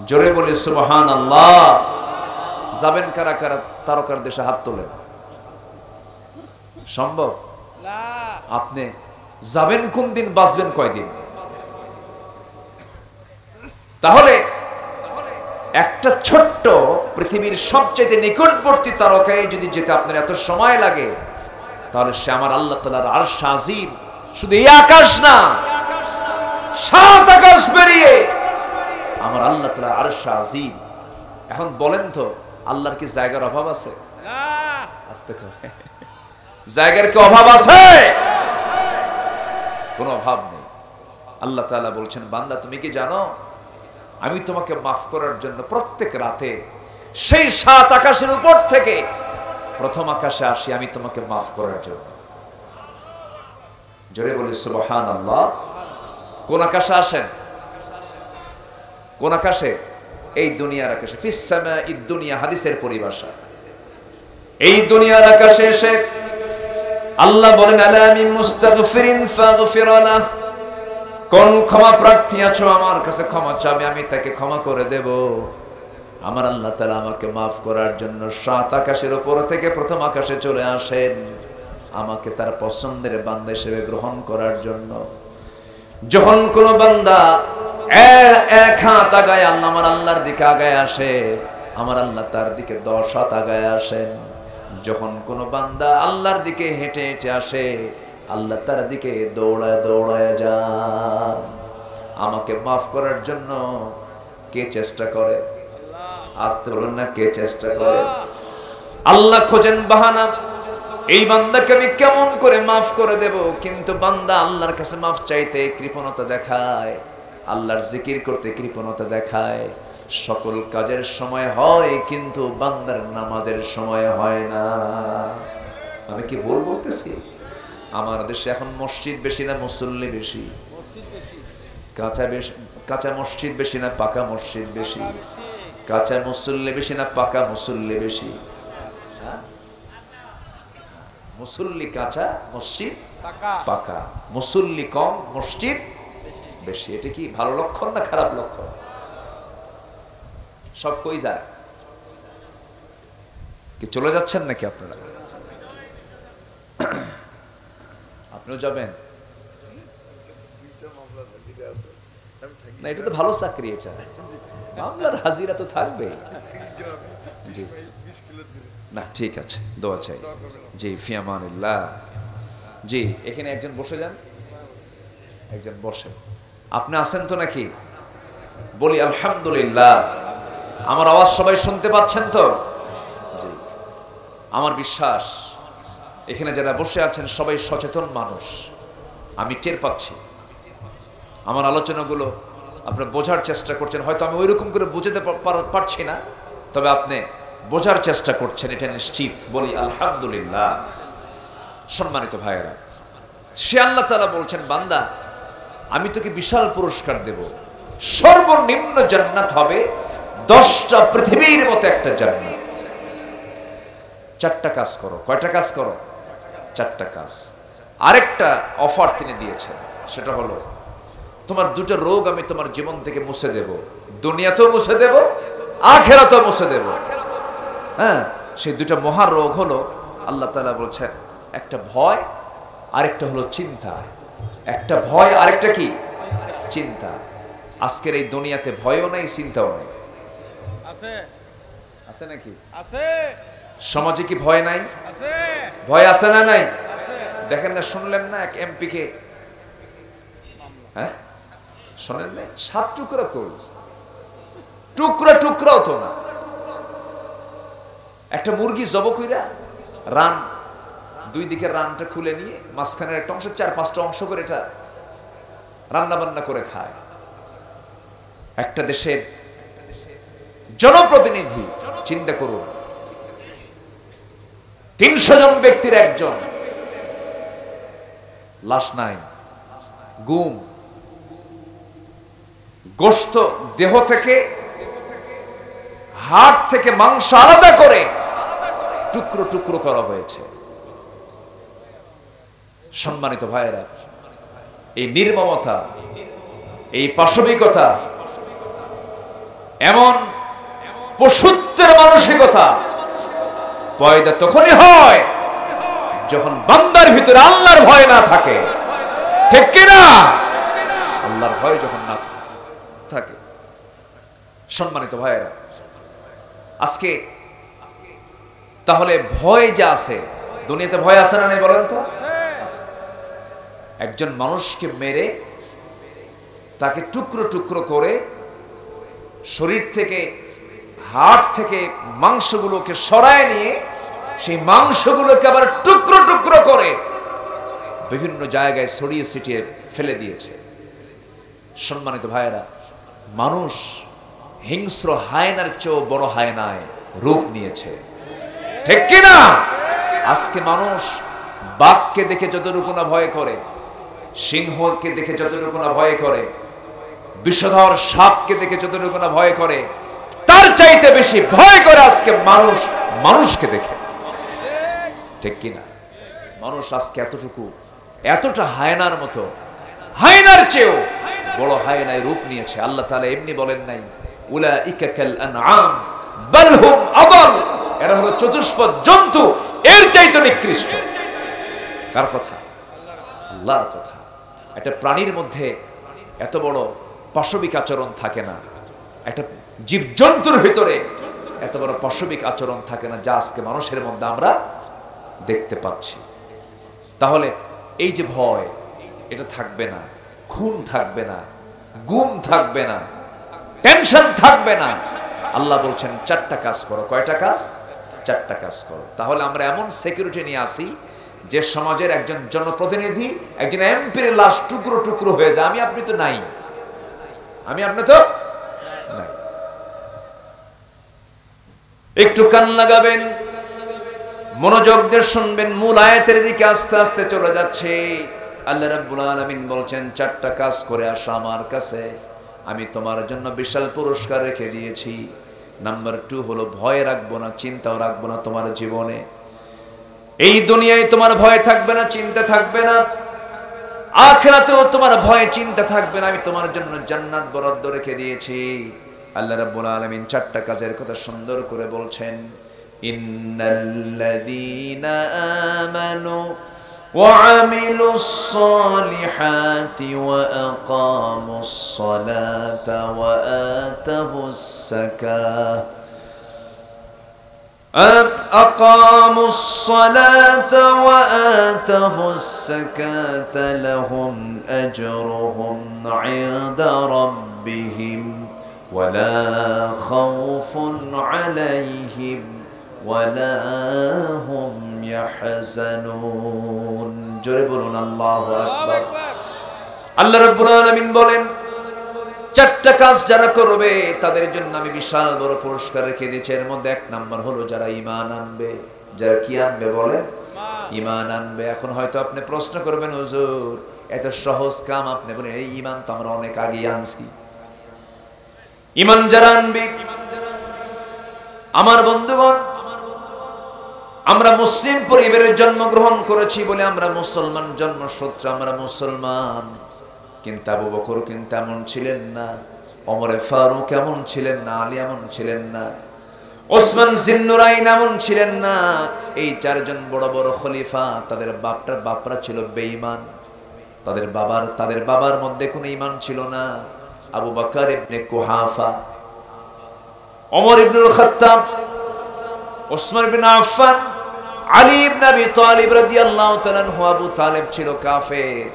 জোরে বলি সুবহানাল্লাহ। যাবেন কারা কারা তারকার দেশে? হাত তোলেন। সম্ভব? আপনি যাবেন কোন দিন, বাঁচবেন কয়দিন? তাহলে একটা ছোট্ট পৃথিবীর সবচেয়ে নিকটবর্তী তারকায় যদি যেতে আপনার এত সময় লাগে, তাহলে সে আমার আল্লাহ তাআলার আরশ আজিম, শুধু এই আকাশ না, 7 আকাশ পেরিয়ে আমার আল্লাহ তাআলার আরশ আজিম। এখন বলেন তো, আল্লাহর কি জায়গার অভাব আছে? আস্তে কয়, জায়গার কি অভাব আছে? কোনো অভাব নেই। আল্লাহ তাআলা বলছেন, বান্দা তুমি কি জানো আমি তোমাকে মাফ করার জন্য প্রত্যেক রাতে সেই 7 আকাশের উপর থেকে প্রথম আকাশে আসি আমি তোমাকে মাফ করার জন্য। জোরে বলি সুবহানাল্লাহ। কোন আকাশে আসেন? কোন আকাশে? এই দুনিয়ার আকাশে। ফিস সামাঈদ দুনিয়া, হাদিসের পরিভাষা। এই দুনিয়ার আকাশে এসে আল্লাহ বলেন, আলা মিন মুস্তাগফিরিন ফাগফির লাহ, কোন ক্ষমা প্রার্থী আছো আমার কাছে ক্ষমা চাবে, আমি তাকে ক্ষমা করে দেব। আমার আল্লাহ তাআলা আমাকে মাফ করার জন্য 7 আকাশের উপর থেকে প্রথম আকাশে চলে আসেন, আমাকে তার পছন্দের বান্দা হিসেবে গ্রহণ করার জন্য। যখন কোন বান্দা এক হাত আগায় আল্লাহ আমার আল্লাহর দিকে আগায় আসে, আমার আল্লাহ তার দিকে 10 হাত আগায় আসেন। যখন কোন বান্দা আল্লাহর দিকে হেঁটে হেঁটে আসে, আল্লাহ তার দিকে দৌড়ায় দৌড়ায় যান। আমাকে মাফ করার জন্য কে চেষ্টা করে? আসতে বলুন না, কে চেষ্টা করে? আল্লাহ খোঁজেন বাহানা, এই বান্দাকে আমি কেমন করে মাফ করে দেব। কিন্তু বান্দা আল্লাহর কাছে মাফ চাইতে কৃপণতা দেখায়, আল্লাহর জিকির করতে কৃপণতা দেখায়। সকল কাজের সময় হয়, কিন্তু বান্দার নামাজের সময় হয় না। আমি কি ভুল বলতেছি? আমার দেশে এখন মসজিদ বেশি না মুসল্লি বেশি? কাঁচা মসজিদ বেশি না পাকা মসজিদ বেশি? কাঁচা মুসল্লি বেশি না পাকা মুসল্লি বেশি? মুসল্লি কাঁচা, মসজিদ পাকা। মুসল্লি কম, মসজিদ বেশি। এটা কি ভালো লক্ষণ না খারাপ লক্ষণ? সব কই যায়? কি চলে যাচ্ছেন নাকি আপনারা? আপনিও যাবেন না? এটা তো ভালো চাকরি, এটা মামলার হাজিরা তো থাকবে। জি না, ঠিক আছে, দোয়া চাই। জি ফি আমানিল্লাহ। জি এখানে একজন বসে যান, একজন বসে। আপনি আছেন তো নাকি? বলি আলহামদুলিল্লাহ। আমার আওয়াজ সবাই শুনতে পাচ্ছেন তো? জি, আমার বিশ্বাস এখানে যারা বসে আছেন সবাই সচেতন মানুষ, আমি টের পাচ্ছি। আমার আলোচনাগুলো আপনারা বোঝার চেষ্টা করছেন, হয়তো আমি ওইরকম করে বুঝাতে পারছি না, তবে আপনি বোঝার চেষ্টা করছেন, এটা নিশ্চিত। বলি আলহামদুলিল্লাহ। সম্মানিত ভাইয়েরা, সে আল্লাহ তাআলা বলছেন, বান্দা আমি তোকে বিশাল পুরস্কার দেব, সর্বনিম্ন জান্নাত হবে 10টা পৃথিবীর মতো একটা জান্নাত। 4টা কাজ করো। কয়টা কাজ করো? 4টা কাজ। আরেকটা অফার তিনি দিয়েছেন, সেটা হলো তোমার 2টা রোগ আমি তোমার জীবন থেকে মুছে দেব, দুনিয়াতেও মুছে দেব, আখিরাতেও মুছে দেব। হ্যাঁ, সেই 2টা মহা রোগ হলো, আল্লাহ তাআলা বলছেন, একটা ভয়, আরেকটা হলো চিন্তা। একটা ভয়, আরেকটা কি? চিন্তা। আজকের এই দুনিয়াতে ভয়ও নাই, চিন্তাও নাই। আছে আছে নাকি? আছে। সমাজে কি ভয় নাই? আছে। ভয় আছে না নাই? আছে। দেখেন না, শুনলেন না এক এমপি কে, হ্যাঁ শোনেন না, 7 টুকরা কই, টুকরা টুকরাও তো না। একটা মুরগি জব কইরা রান, 2 দিকের রানটা খুলে নিয়ে মাঝখানের একটা অংশ 4-5টা অংশ করে এটা রান্না বান্না করে খায়। একটা দেশের জনপ্রতিনিধি, চিন্তা করুন, 300 জন ব্যক্তির একজন, লাশ নাই, গুম, গোশত দেহ থেকে, হাড় থেকে মাংস আলাদা করে টুকরো টুকরো করা হয়েছে। সম্মানিত ভাইয়েরা, এই নির্মমতা, এই পাশবিকতা, এমন পশুত্বের মানসিকতা পয়দা তখনই হয় যখন বান্দার ভিতরে আল্লাহর ভয় না থাকে। ঠিক কিনা? আল্লাহর ভয় যখন না থাকে। সম্মানিত ভাইয়েরা, আজকে তাহলে ভয় যা আছে, দুনিয়াতে ভয় আছে না নেই বলেন তো? একজন মানুষকে মেরে তাকে টুকরো টুকরো করে শরীর থেকে, হাড় থেকে মাংসগুলোকে সরায় নিয়ে সেই মাংসগুলোকে আবার টুকরো টুকরো করে বিভিন্ন জায়গায় ছড়িয়ে ছিটিয়ে ফেলে দিয়েছে। সম্মানিত ভাইয়েরা, মানুষ হিংস্র হায়নার চেয়েও বড় হায়নায় রূপ নিয়েছে। ঠিক কিনা? আজকে মানুষ বাঘকে দেখে যতটুকু না ভয় করে, সিংহকে দেখে যতটুকু না ভয় করে, বিষধর সাপকে দেখে যতটুকু না ভয় করে, তার চাইতে বেশি ভয় করে আজকে মানুষ মানুষকে দেখে। ঠিক কিনা? মানুষ আজকে এতটা হায়নার মতো, হায়নার চেয়েও বড় হায়নায় রূপ নিয়েছে। আল্লাহ তাআলা এমনি বলেন নাই, উলাইকা কাল আনআম বাল হুম আদাল, এরা হলো চতুষ্পদ জন্তু, এর চাইতে নিকৃষ্ট। কার কথা? আল্লাহর কথা। একটা প্রাণীর মধ্যে এত বড় পাশবিক আচরণ থাকে না, একটা জীবজন্তুর ভিতরে এত বড় পাশবিক আচরণ থাকে না, যা আজকে মানুষের মধ্যে আমরা দেখতে পাচ্ছি। তাহলে এই যে ভয়, এটা থাকবে না, খুন থাকবে না, গুম থাকবে না, টেনশন থাকবে না। আল্লাহ বলছেন 4টা কাজ করো। কয়টা কাজ? 4টা কাজ করো। তাহলে আমরা এমন সিকিউরিটি নিয়ে আসি যে সমাজের একজন জনপ্রতিনিধি, একজন এমপির লাশ টুকরো টুকরো হয়ে যায়, আমি আপনি তো নাই, আমি আপনি তো নাই। একটু কান লাগাবেন, মনোযোগ দিয়ে শুনবেন, মূল আয়াতের দিকে আস্তে আস্তে চলে যাচ্ছে। আল্লাহ রাব্বুল আলামিন বলছেন, 4টা কাজ করে আসো আমার কাছে, আমি তোমার জন্য বিশাল পুরস্কার রেখে দিয়েছি। নাম্বার 2 হলো ভয় রাখবো না, চিন্তাও রাখবো না তোমার জীবনে। এই দুনিয়ায় তোমার ভয় থাকবে না, চিন্তা থাকবে না, আখিরাতেও তোমার ভয় চিন্তা থাকবে না। আমি তোমার জন্য জান্নাত বরাদ্দ রেখে দিয়েছি। আল্লাহ রাব্বুল আলামিন 4টা কাজের কথা সুন্দর করে বলছেন। ইন্নাল্লাযীনা আমানু ওয়া আমিলুস সালিহাতি ওয়া আকামুস সালাতা ওয়া আতাবুস যাকাহ أقاموا الصلاة وآتوا الزكاة لهم أجرهم عند ربهم ولا خوف عليهم ولا هم يحزنون. جربوا الله أكبر. আল্লাহ রাব্বুল আলামিন বলেন, চারটা কাজ যারা করবে তাদের জন্য আমি বিশাল বড় পুরস্কার রেখে দিয়েছি। এর মধ্যে এক নাম্বার হলো যারা ঈমান আনবে। যারা কি আনবে বলেন? ঈমান আনবে। এখন হয়তো আপনি প্রশ্ন করবেন, হুজুর এত সহজ কাম আপনি বলেন, এই ঈমান তো আমরা অনেক আগে আনছি। ঈমান যারা আনবে, আমার বন্ধুগণ, আমরা মুসলিম পরিবারে জন্মগ্রহণ করেছি বলে আমরা মুসলমান জন্মসূত্রে আমরা মুসলমান। কিন্তু আবু বকর কিন্তু এমন ছিলেন না, ওমরে ফারুক এমন ছিলেন না, আলী এমন ছিলেন না, ওসমান জিন্নুরাইন এমন ছিলেন না। এই চারজন বড় বড় খলিফা তাদের বাপরা ছিল বেঈমান। তাদের বাবার মধ্যে কোনো ঈমান ছিল না। আবু বকর ইবনে কুহাফা, ওমর ইবনুল খাত্তাব, ওসমান ইবনে আফফান, আলী ইবনে আবি তালিব রাদিয়াল্লাহু তাআলা আনহু। আবু তালিব ছিল কাফের,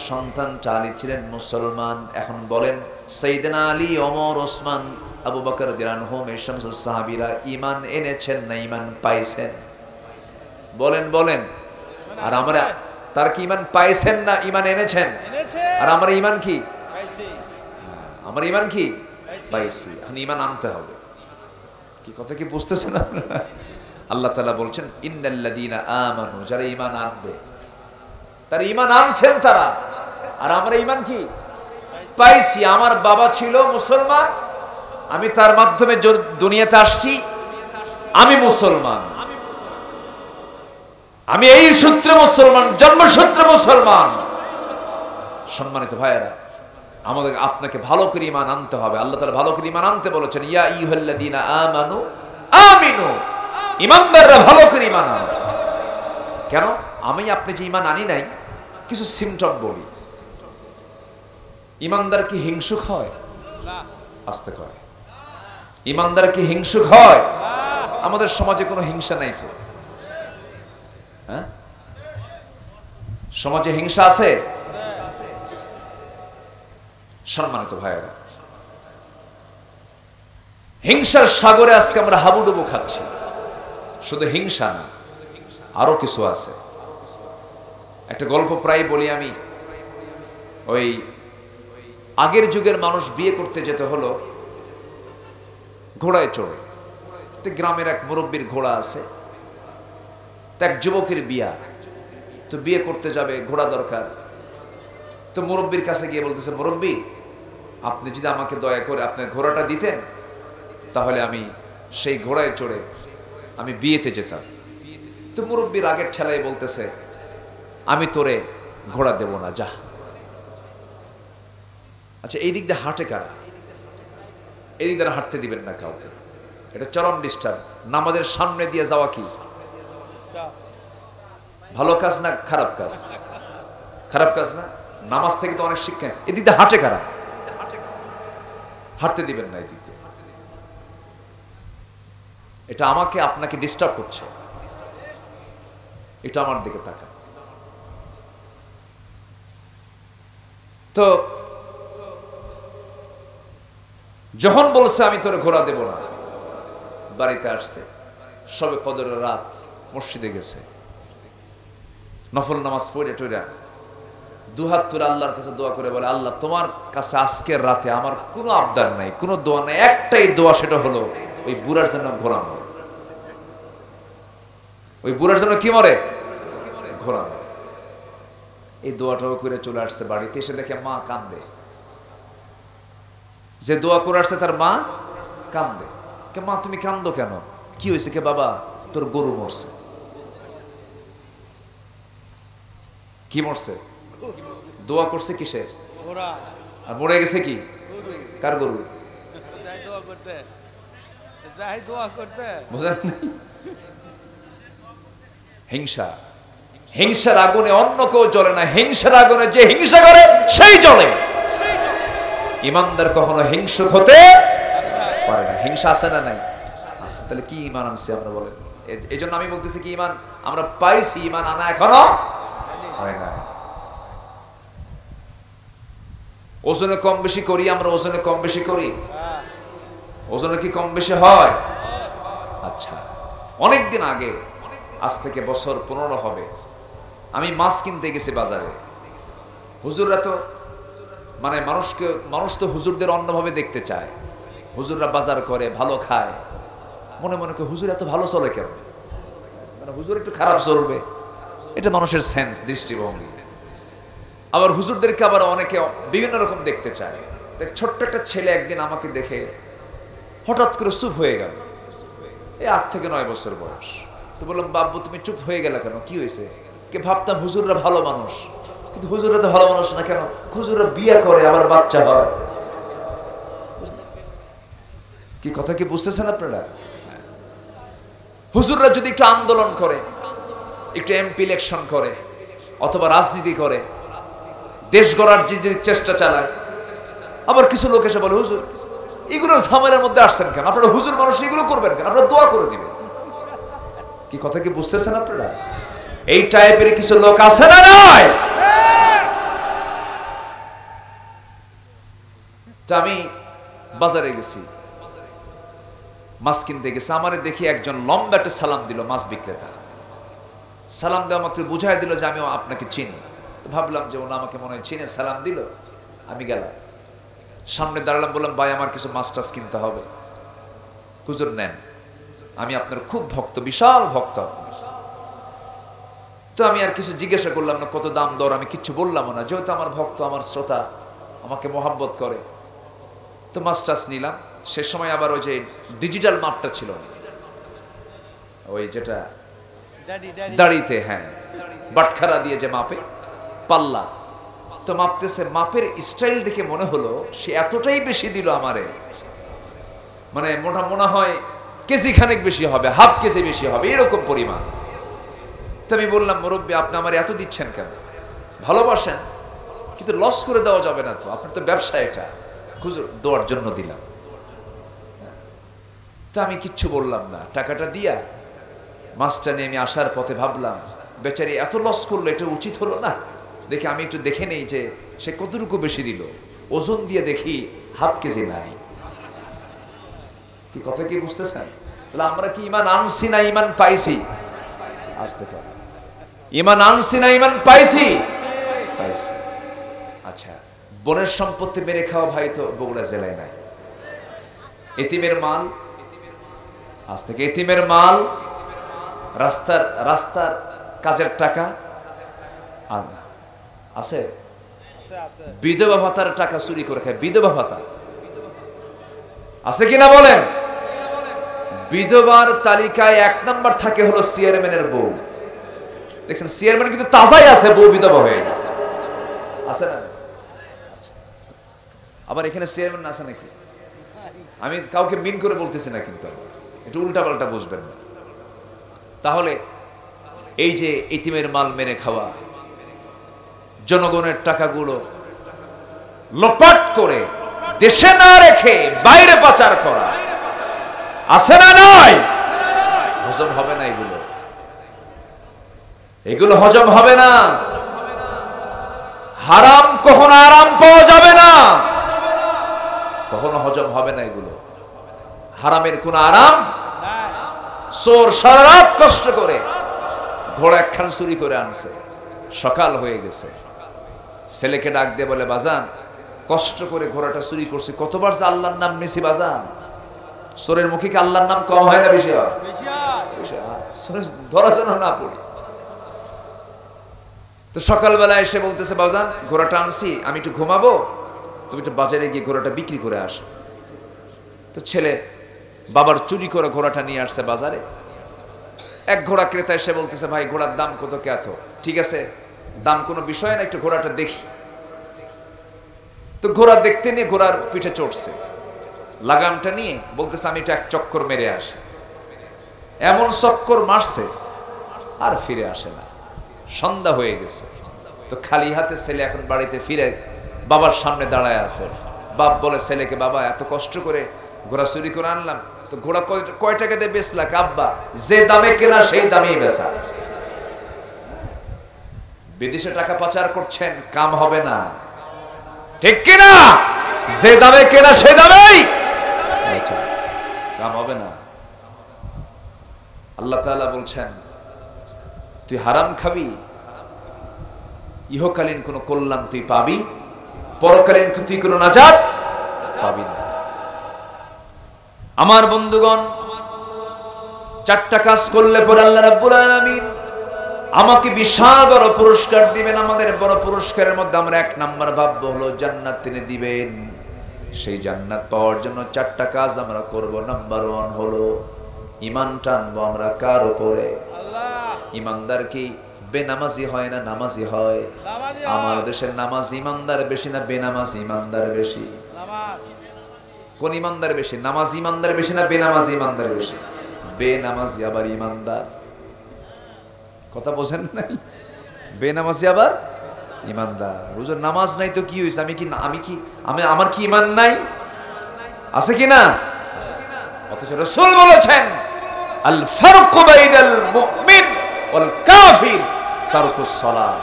সন্তান আলী ছিলেন মুসলমান। এখন বলেন, সাইয়েদনা আলী, ওমর, ওসমান, আবু বকর রাদিয়াল্লাহু আনহু এই সমস্ত সাহাবীরা ঈমান এনেছেন না ঈমান পাইছেন? বলেন বলেন। আর আমরা তার কি ঈমান পাইছেন না ঈমান এনেছেন? আর আমরা ঈমান কি পাইছি? আমরা ঈমান কি পাইছি। এখন ঈমান আনতে হবে। কি কথা কি বুঝতেছেন আপনারা? আল্লাহ তাআলা বলছেন, ইন্নাল্লাযীনা আমানু, যারা ঈমান আনবে, তারা ঈমান আনছেন তারা। আর আমরা ঈমান কি পাইছি। আমার বাবা ছিল মুসলমান, আমি তার মাধ্যমে দুনিয়াতে আসছি, আমি মুসলমান, আমি এই সূত্রে মুসলমান, জন্মসূত্রে মুসলমান। সম্মানিত ভাইয়েরা, আমাদের আপনাকে ভালো করে ঈমান আনতে হবে। আল্লাহ তাআলা ভালো করে ঈমান আনতে বলেছেন, ইয়া আইয়ুহাল্লাযীনা আমানু আমিনু, ঈমানদাররা ভালো করে ঈমান আনো। কেন? আমি আপনি যে ঈমান আনি নাই, কিছু সিমটম বলি। ঈমানদার কি হিংসুক হয়? আস্তে কয়। ঈমানদার কি হিংসুক হয়? আমাদের সমাজে কোনো হিংসা নাই তো। হ্যাঁ, সমাজে হিংসা আছে? সম্মানিত ভাইয়েরা, হিংসার সাগরে আজকে আমরা হাবুডুবু খাচ্ছি। শুধু হিংসা না, আরো কিছু আছে। একটা গল্প প্রায় বলি আমি। ওই আগের যুগের মানুষ বিয়ে করতে যেতে হলো ঘোড়ায় চড়ে। তো গ্রামের এক মুরব্বীর ঘোড়া আছে, তো এক যুবকের বিয়া, তো বিয়ে করতে যাবে, ঘোড়া দরকার। তো মুরব্বীর কাছে গিয়ে বলতেছে, মুরব্বী আপনি যদি আমাকে দয়া করে আপনার ঘোড়াটা দিতেন, তাহলে আমি সেই ঘোড়ায় চড়ে আমি বিয়েতে যেতাম। তো মুরব্বীর আগের ঠেলায় বলতেছে, আমি তোরে ঘোড়া দেব না, যা। আচ্ছা, এই দিক দিয়ে হাঁটে কারা? এই দিক দিয়ে হাঁটতে দিবেন না কাউকে, এটা চরম ডিস্টার্ব। নামাজের সামনে দিয়ে যাওয়া কি ভালো কাজ না খারাপ কাজ? খারাপ কাজ না? নামাজ থেকে তো অনেক শিক্ষা। এদিক দিয়ে হাঁটে কারা? হাঁটতে দিবেন না এদিক দিয়ে। এটা আমাকে আপনাকে ডিস্টার্ব করছে, এটা আমার দিকে তাকা। তো যখন বলছে আমি তোর ঘোড়া দেব না, বাড়িতে আসছে, সবে কদরের রাত, মসজিদে গেছে, নফল নামাজ পড়ে টইরা দুহাত তুলে আল্লাহর কাছে দোয়া করে বলে, আল্লাহ তোমার কাছে আজকের রাতে আমার কোনো আবদার নাই, কোনো দোয়া নাই, একটাই দোয়া, সেটা হলো ওই বুড়ার জন্য ঘোড়া মরে। ওই বুড়ার জন্য কি মরে? ঘোড়া মরে। এই দোয়াটাও করে চলে আসছে বাড়িতে। এসে দেখে মা কান্দে। যে দোয়া করে আসছে তার মা কান্দে। কে মা তুমি কান্দো কেন? কি হয়েছে? কে বাবা তোর গরু মরছে। কি মরছে? দোয়া করছে কিসের? আর মরে গেছে কি? কার গরু? বুঝলেন? হিংসা, হিংসার আগুনে অন্য কেউ জ্বলে না, হিংসার আগুনে যে হিংসা করে সেই জ্বলে। ঈমানদার কখনো হিংসুক হতে পারে না। হিংসা আছে না নাই? তাহলে কি ঈমান আনছে আমরা বলেন? এই জন্য আমি বলতেছি কি ঈমান আমরা পাইছি, ঈমান আনা এখনো হয় না। ওজনে কম বেশি করি আমরা, ওজনে কম বেশি করি। ওজনে কি কম বেশি হয়? আচ্ছা, অনেকদিন আগে, আজ থেকে বছর 15 হবে, আমি মাছ কিনতে গেছি বাজারে। হুজুররা তো মানে মানুষ তো হুজুরদের অন্যভাবে দেখতে চায়। হুজুররা বাজার করে, ভালো খায়, মনে মনে করে হুজুর এত ভালো চলে কেন, মানে হুজুর একটু খারাপ চলবে, এটা মানুষের সেন্স, দৃষ্টিভঙ্গি। আবার হুজুরদেরকে আবার অনেকে বিভিন্ন রকম দেখতে চায়। তাই ছোট্ট একটা ছেলে একদিন আমাকে দেখে হঠাৎ করে চুপ হয়ে গেল, এই 8 থেকে 9 বছর বয়স। তো বললাম, বাবু তুমি চুপ হয়ে গেলে কেন, কি হয়েছে? কে ভাবতাম হুজুররা ভালো মানুষ, কিন্তু হুজুররা তো ভালো মানুষ না কেন, হুজুররা বিয়ে করে আবার বাচ্চা হয়। কি কথা কি বুঝতেছেন আপনারা? হুজুররা যদি একটু আন্দোলন করে, একটু এমপি ইলেকশন করে, অথবা রাজনীতি করে, দেশ গড়ার যদি চেষ্টা চালায়, আবার কিছু লোক এসে বলে হুজুর এগুলো ঝামেলার মধ্যে আসছেন কেন, আপনারা হুজুর মানুষ এগুলো করবেন কেন, আপনারা দোয়া করে দিবেন। কি কথা কি বুঝতেছেন আপনারা? এই টাইপের কিছু লোক আছে না নয়? তো আমি বাজারে গেছি, মাছ কিনতে গেছি, আমারে দেখি একজন লম্বা একটা সালাম দিল, মাছ বিক্রেতা। সালাম দেওয়া মাত্র বুঝাই দিল যে আমি আপনাকে চিনি। তো ভাবলাম যে ওনা আমাকে মনে হয় চিনে, সালাম দিল। আমি গেলাম, সামনে দাঁড়ালাম, বললাম ভাই আমার কিছু মাছ টাছ কিনতে হবে। হুজুর নেন, আমি আপনার খুব ভক্ত, বিশাল ভক্ত। তো আমি আর কিছু জিজ্ঞাসা করলাম না, কত দাম দর, আমি কিচ্ছু বললাম না, যেহেতু আমার ভক্ত, আমার শ্রোতা, আমাকে মোহাব্বত করে। তো মাছ টাছ নিলাম। সে সময় আবার ওই যে ডিজিটাল মাপটা ছিল না, ওই যেটা দাড়িতে, হ্যাঁ, বাটখারা দিয়ে যে মাপে, পাল্লা। তো মাপতেছে, মাপের স্টাইল দেখে মনে হলো সে এতটাই বেশি দিল আমারে, মানে মনে হয় কেজি খানেক বেশি হবে, হাফ কেজি বেশি হবে, এরকম পরিমাণ। তো আমি বললাম, মুরব্বী আপনি আমার এত দিচ্ছেন কেন? ভালোবাসেন, কিন্তু লস করে দেওয়া যাবে না তো, আপনার তো ব্যবসা এটা। হুজুর দেওয়ার জন্য দিলাম। তা আমি কিচ্ছু বললাম না, টাকাটা দিয়া মাছটা নিয়ে আমি আসার পথে ভাবলাম, বেচারি এত লস করলো, এটা উচিত হলো না। দেখি আমি একটু দেখে নেই যে সে কতটুকু বেশি দিল। ওজন দিয়ে দেখি হাফ কেজি নাই। কি কথা কি বুঝতেছেন? তাহলে আমরা কি ইমান আনছি না ইমান পাইছি? আজ থেকে ইমান আনছি না ইমান পাইছি? পাইছি। আচ্ছা, বনের সম্পত্তি মেরে খাওয়া ভাই তো বগুড়া জেলায় নাই। এতিমের মাল, আজ থেকে এতিমের মাল, রাস্তার কাজের টাকা আছে, বিধবা ভাতার টাকা চুরি করে খায়। বিধবা ভাতা আছে কিনা বলেন? বিধবার তালিকায় 1 নম্বর থাকে হলো চেয়ারম্যানের বউ। দেখছেন, চেয়ারম্যান কিন্তু তাজাই আছে, বউ বিধবা হয়ে গেছে, আছে না? আবার এখানে চেয়ারম্যান আছে নাকি? আমি কাউকে মিন করে বলতেছি না, কিন্তু একটু উল্টা পাল্টা বুঝবেন না। তাহলে এই যে ইতিমের মাল মেরে খাওয়া, জনগণের টাকাগুলো লোপাট করে দেশে না রেখে বাইরে পাচার করা, আছে না নয়? হজম হবে না এগুলো হজম হবে না। হারাম কখনো আরাম পাওয়া যাবে না, কখনো হজম হবে না এগুলো। হারামের কোনো আরাম। চোর সারা রাত কষ্ট করে ঘোড়া একখান চুরি করে আনছে, সকাল হয়ে গেছে, ছেলেকে ডাক দিয়ে বলে, বাজান কষ্ট করে ঘোড়াটা চুরি করছি, কতবার যে আল্লাহর নাম নিছি বাজান। চোরের মুখে কি আল্লাহর নাম কম হয় না বেশি হয়? ধরা যেন না পড়ি। তো সকালবেলা এসে বলতেছে, বাজান ঘোড়াটা আনছি, আমি একটু ঘুমাবো, তুমি একটু বাজারে গিয়ে ঘোড়াটা বিক্রি করে আসো। তো ছেলে বাবার চুরি করে ঘোড়াটা নিয়ে আসছে বাজারে। এক ঘোড়া ক্রেতা এসে বলতেছে, ভাই ঘোড়ার দাম কত? কে এত? ঠিক আছে, দাম কোনো বিষয় না, একটু ঘোড়াটা দেখি। তো ঘোড়া দেখতে নিয়ে ঘোড়ার পিঠে চড়ছে, লাগামটা নিয়ে বলতেছে, আমি একটু 1 চক্কর মেরে আসি। এমন চক্কর মারছে আর ফিরে আসে না। সন্ধ্যা হয়ে গেছে, তো খালি হাতে ছেলে এখন বাড়িতে ফিরে বাবার সামনে দাঁড়ায় আছে। বাপ বলে ছেলেকে, বাবা এত কষ্ট করে ঘোড়া চুরি করে আনলাম, তো ঘোড়া কয় টাকা দিয়ে বেচলা? আব্বা যে দামে কেনা সেই দামেই বেচা। বিদেশে টাকা পাচার করছেন, কাম হবে না, ঠিক কিনা? যে দামে কেনা সেই দামেই কাম হবে না। আল্লাহ তাআলা বলছেন, তুই হারাম খাবি, ইহকালীন কোনো কল্যাণ তুই পাবি পরকালীন তুই কোনো নাজাত পাবি না। আমার বন্ধুগণ, 4টা কাজ করলে পরে আল্লাহ রাব্বুল আলামিন আমাকে বিশাল বড় পুরস্কার দিবেন। আমাদের বড় পুরস্কারের মধ্যে আমরা 1 নাম্বার ভাববো হলো জান্নাত তিনি দিবেন। সেই জান্নাত পাওয়ার জন্য 4টা কাজ আমরা করব। নাম্বার 1 হলো ঈমান টানবো আমরা কার উপরে? আল্লাহ। ঈমানদার কি বেনামাজি হয় না নামাজি হয়? আমার দেশের নামাজ ঈমানদার বেশি না বেনামাজ ঈমানদার বেশি? নামাজ। কোন ঈমানদার বেশি? নামাজ ঈমানদার বেশি না বেনামাজি ঈমানদার বেশি? বেনামাজি আবার ঈমানদার। কথা বোঝেন নাই? বেনামাজি আবার ঈমানদার। হুজুর নামাজ নাই তো কি হইছে? আমার কি ঈমান নাই? আছে কি না? অথচ রাসূল বলেছেন আল ফারকু বাইনাল মুমিন ওয়াল কাফির তারকুস সালাত।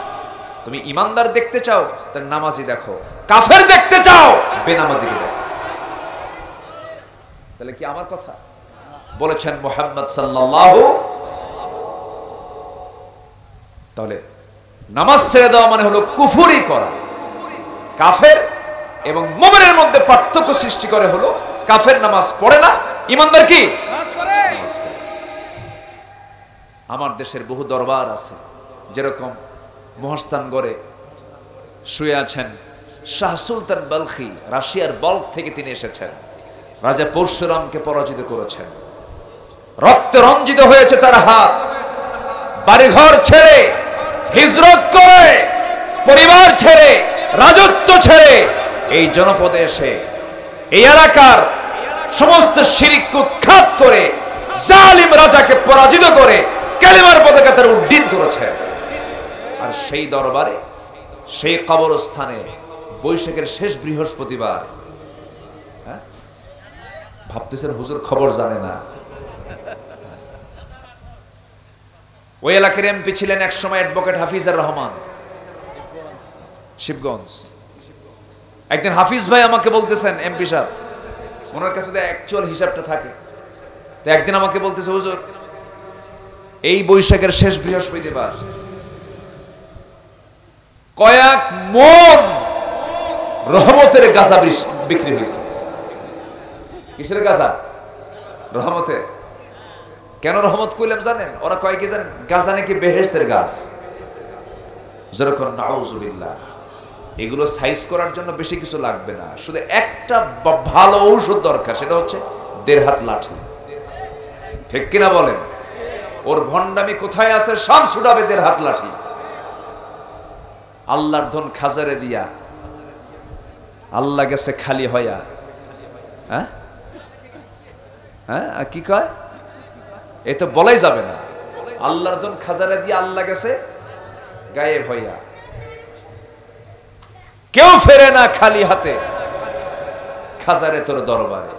তুমি ঈমানদার দেখতে চাও তাহলে নামাজি দেখো, কাফের দেখতে চাও বেনামাজিকে দেখো। তাহলে কি আমার কথা বলেছেন মুহাম্মদ সাল্লাল্লাহু। তাহলে নামাজ ছেড়ে দেওয়া মানে হলো কুফরি করা। কাফের এবং মুমিনের মধ্যে পার্থক্য সৃষ্টি করে হলো কাফের নামাজ পড়ে না, ঈমানদার কি নামাজ পড়ে। আমার দেশের বহু দরবার আছে, যেরকম মহাস্থানগড়ে শুয়ে আছেন শাহ সুলতান বালখি, রাশিয়ার বল্ক থেকে তিনি এসেছেন। রাজা পরশুরামকে পরাজিত করেছেন, রক্তে রঞ্জিত হয়েছে তার হাত। বাড়িঘর ছেড়ে, হিজরত করে, পরিবার ছেড়ে, রাজত্ব ছেড়ে এই জনপদে এসে এই এলাকার সমস্ত শিরক উৎখাত করে জালিম রাজাকে পরাজিত করে কালিমার পতাকা তার উড্ডীন করেছে। আর সেই দরবারে, সেই কবরস্থানে বৈশাখের শেষ বৃহস্পতিবার, ভাবতেছেন হুজুর খবর জানে না। ওই এলাকার এমপি ছিলেন এক সময় অ্যাডভোকেট হাফিজুর রহমান, শিবগঞ্জ। একদিন হাফিজ ভাই আমাকে বলতেছেন, এমপি সাহেব, ওনার কাছে তো অ্যাকচুয়াল হিসাবটা থাকে, তো একদিন আমাকে বলতেছে হুজুর এই বৈশাখের শেষ বৃহস্পতিবার কয়েক মন রহমতের গাঁজা বিক্রি হয়েছে। কিসের গাঁজা? রহমতে। কেন রহমত কইলাম জানেন? ওরা কয় কি জানেন? গাঁজা নাকি বেহেশতের গাছ। যেরকম নাউজুবিল্লাহ, এগুলো সাইজ করার জন্য বেশি কিছু লাগবে না, শুধু একটা ভালো ঔষধ দরকার, সেটা হচ্ছে 1.5 হাত লাঠি। ঠিক কিনা বলেন? ওর ভণ্ডামি কোথায় আছে? সব ছুটাবে 1.5 হাত লাঠি। আল্লাহর ধন খাজারে দিয়া আল্লাহ গেছে খালি হইয়া। হ্যাঁ হ্যাঁ, কি কয়? এ তো বলাই যাবে না। আল্লাহর ধন খাজারে দিয়ে আল্লাহ গেছে গায়েব হইয়া। কেউ ফেরে না খালি হাতে খাজারে তোর দরবারে।